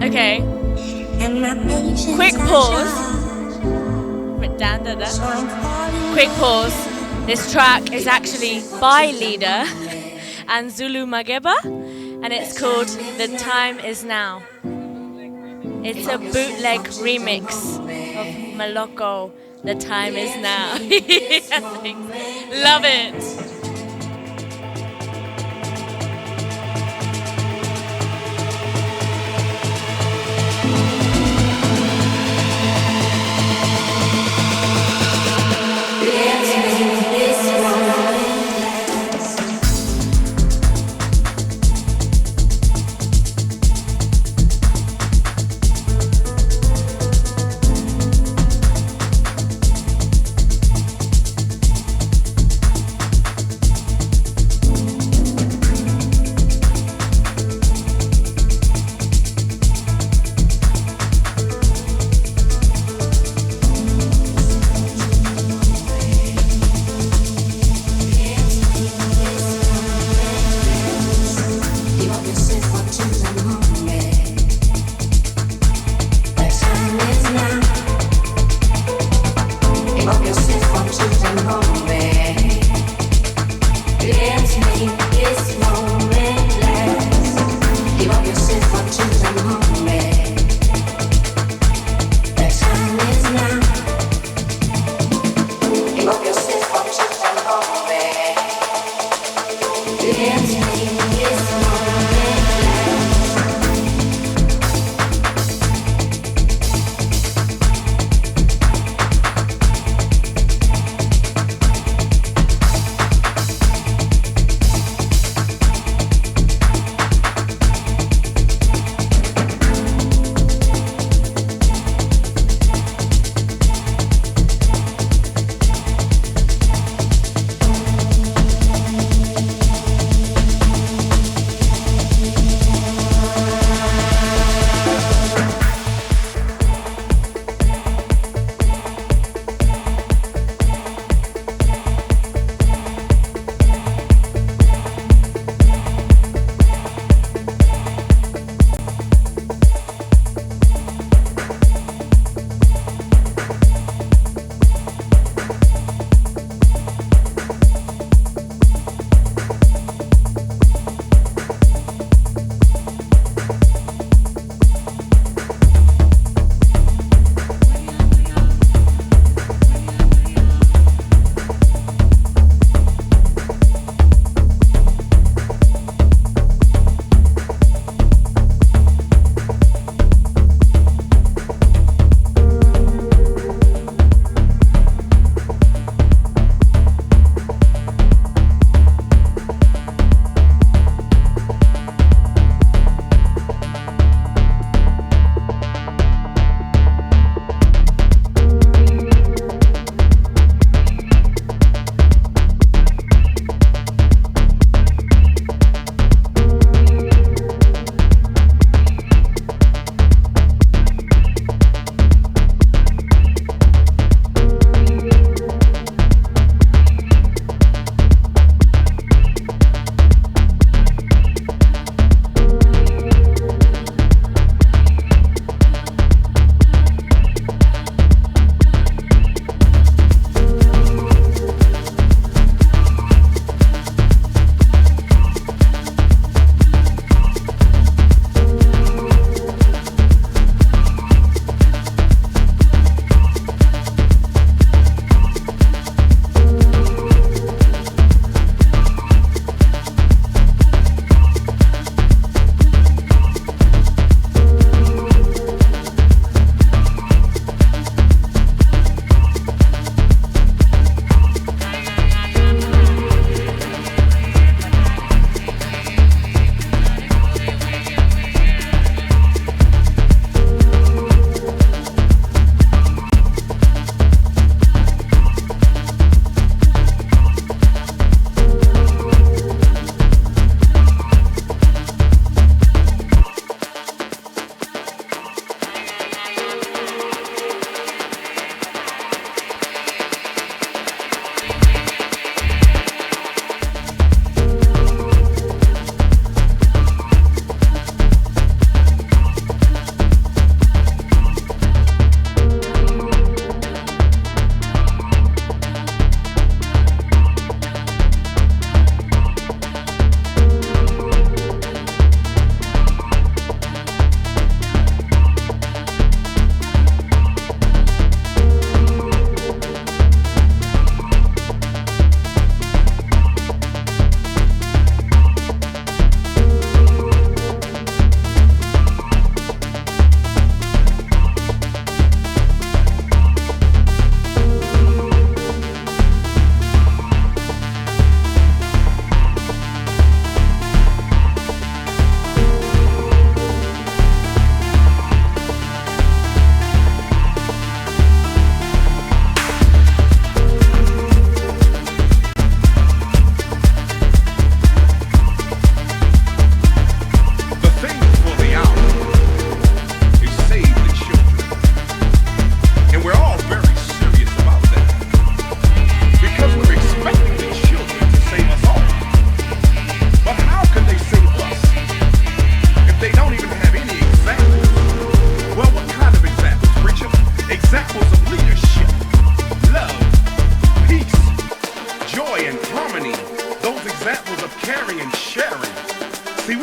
Okay. Quick pause. Quick pause. This track is actually by Leeda and Zulu Mageba, and it's called The Time Is Now. It's a bootleg remix of Maloko, The Time Is Now. Love it.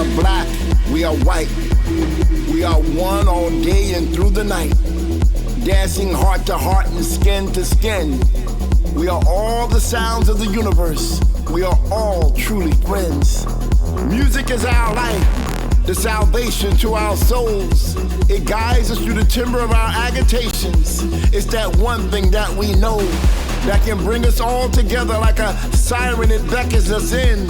are black, we are white. We are one all day and through the night. Dancing heart to heart and skin to skin. We are all the sounds of the universe. We are all truly friends. Music is our life, the salvation to our souls. It guides us through the timber of our agitations. It's that one thing that we know that can bring us all together like a siren it beckons us in.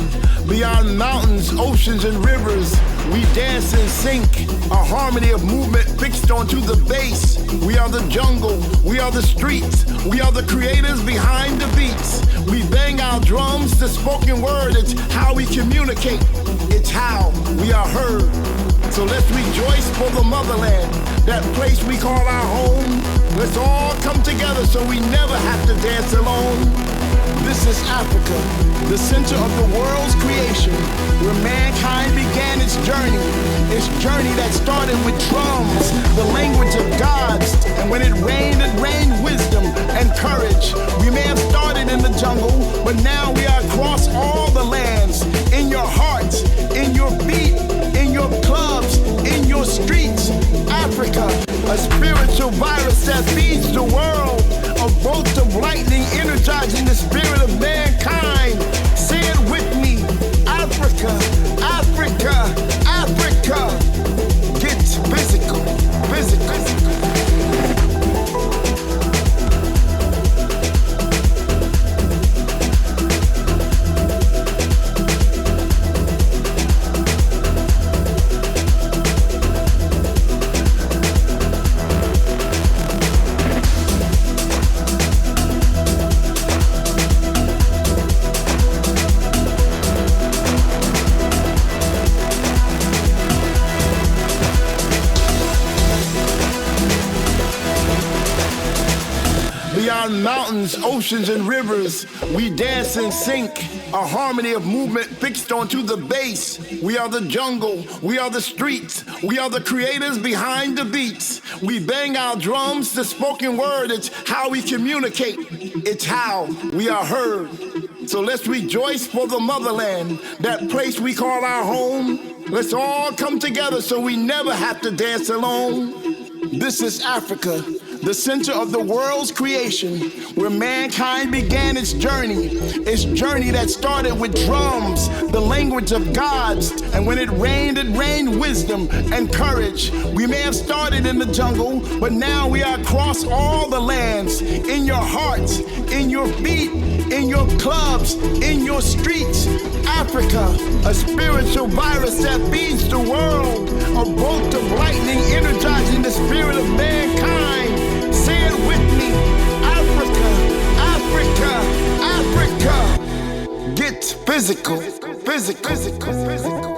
Beyond mountains, oceans, and rivers, we dance and sync, a harmony of movement fixed onto the bass. We are the jungle, we are the streets, we are the creators behind the beats. We bang our drums, the spoken word, it's how we communicate, it's how we are heard. So let's rejoice for the motherland, that place we call our home. Let's all come together so we never have to dance alone. This is Africa, the center of the world's creation, where mankind began its journey that started with drums, the language of gods. And when it rained wisdom and courage. We may have started in the jungle, but now we are across all the lands, in your hearts, in your feet, in your clubs, in your streets. Africa, a spiritual virus that feeds the world, a bolt of lightning energizing the spirit of mankind. Say it with me, Africa, Africa, Africa. Get physical, physical. Mountains, oceans, and rivers, we dance and sync, a harmony of movement fixed onto the bass. We are the jungle, we are the streets, we are the creators behind the beats. We bang our drums, the spoken word, it's how we communicate, it's how we are heard. So let's rejoice for the motherland, that place we call our home. Let's all come together so we never have to dance alone. This is Africa, the center of the world's creation, where mankind began its journey that started with drums, the language of gods. And when it rained wisdom and courage. We may have started in the jungle, but now we are across all the lands, in your hearts, in your feet, in your clubs, in your streets. Africa, a spiritual virus that feeds the world, a bolt of lightning energizing the spirit of mankind. Say it with me, Africa, Africa, Africa. Get physical, physical, physical, physical.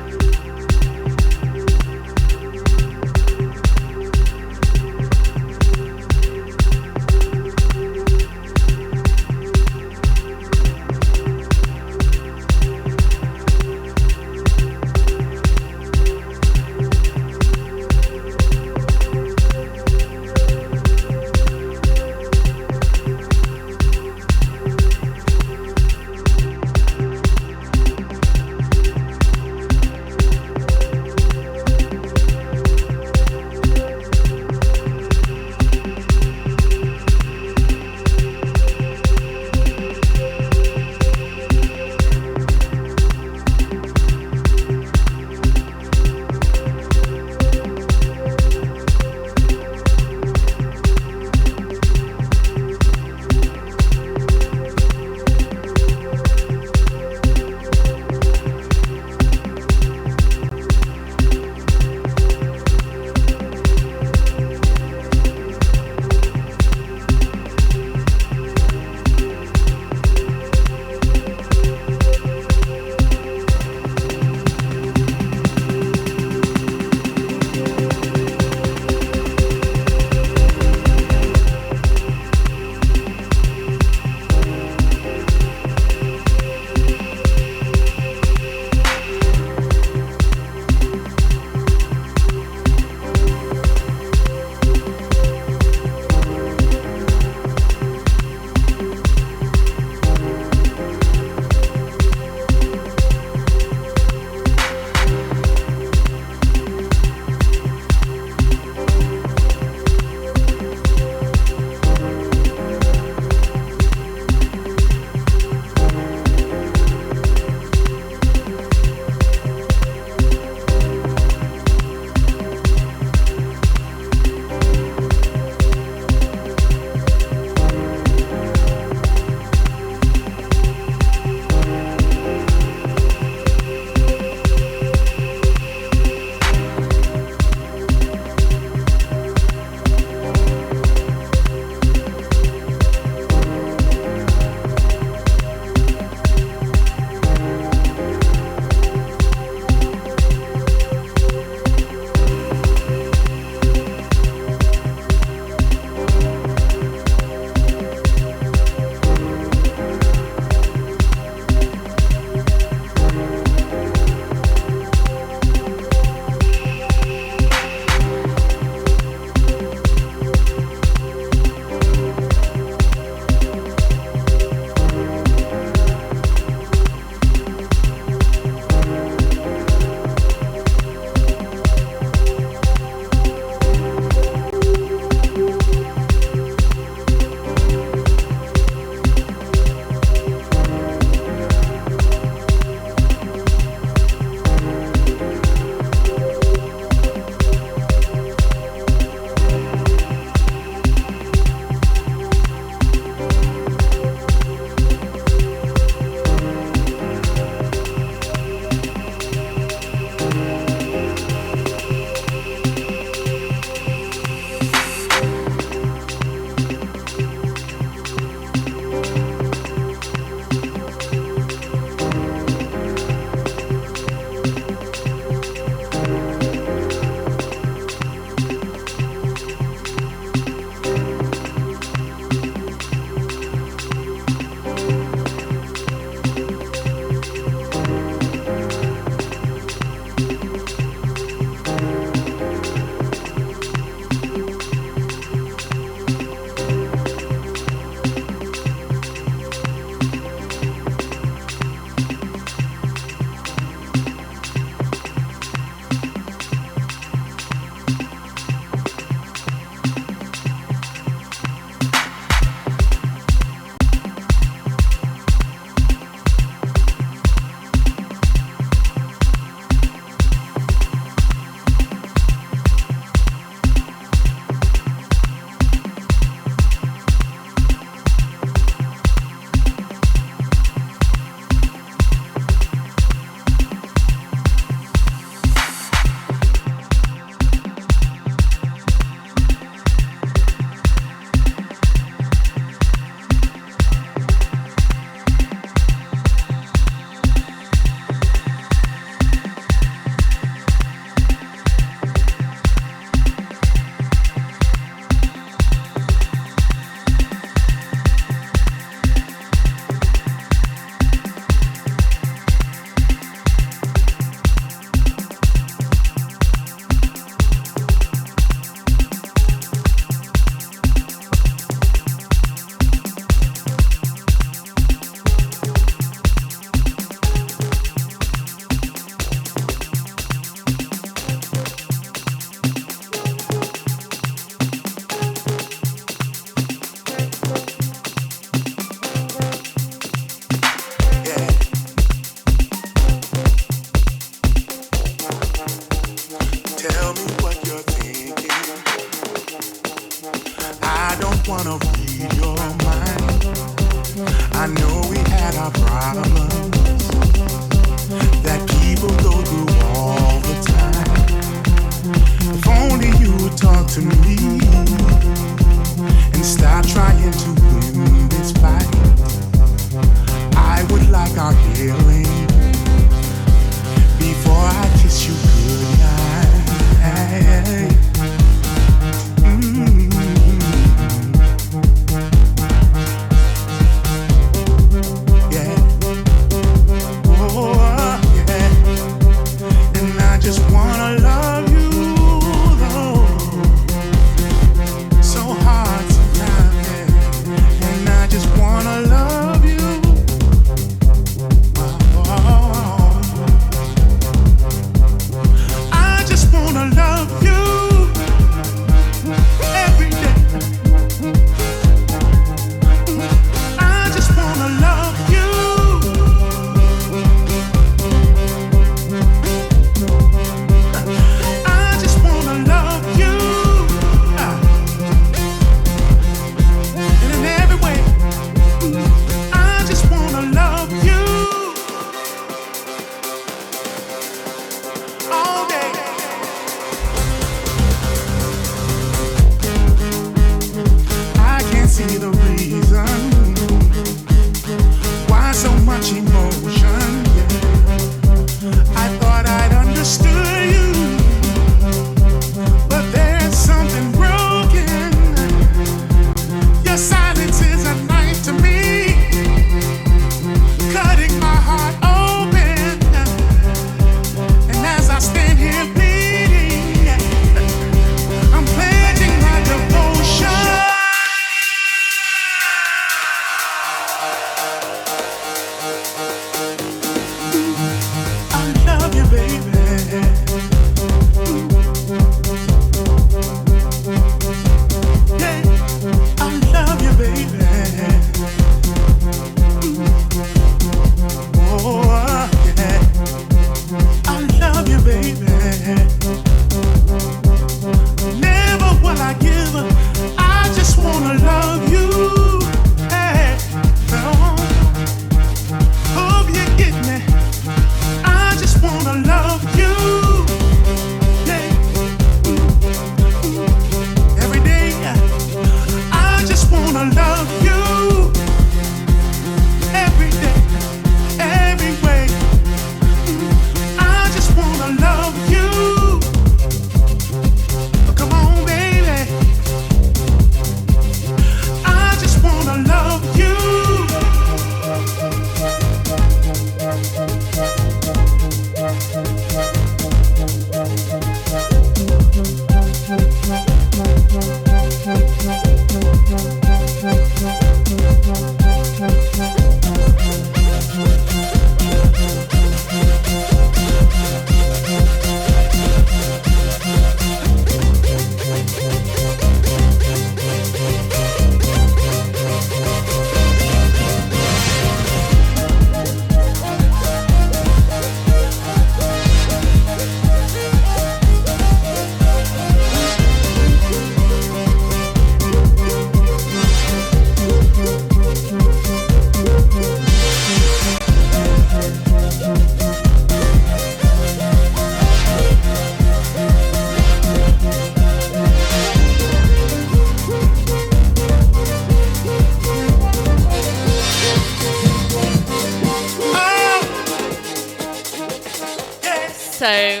So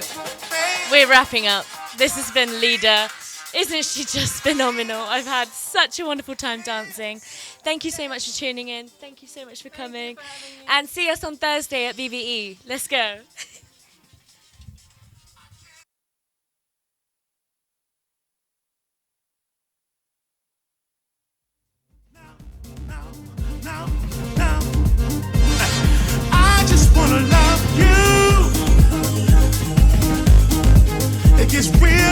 we're wrapping up. This has been Leeda. Isn't she just phenomenal? I've had such a wonderful time dancing. Thank you so much for tuning in. Thank you so much for coming. And see us on Thursday at BBE. Let's go. I just wanna love you. It gets real.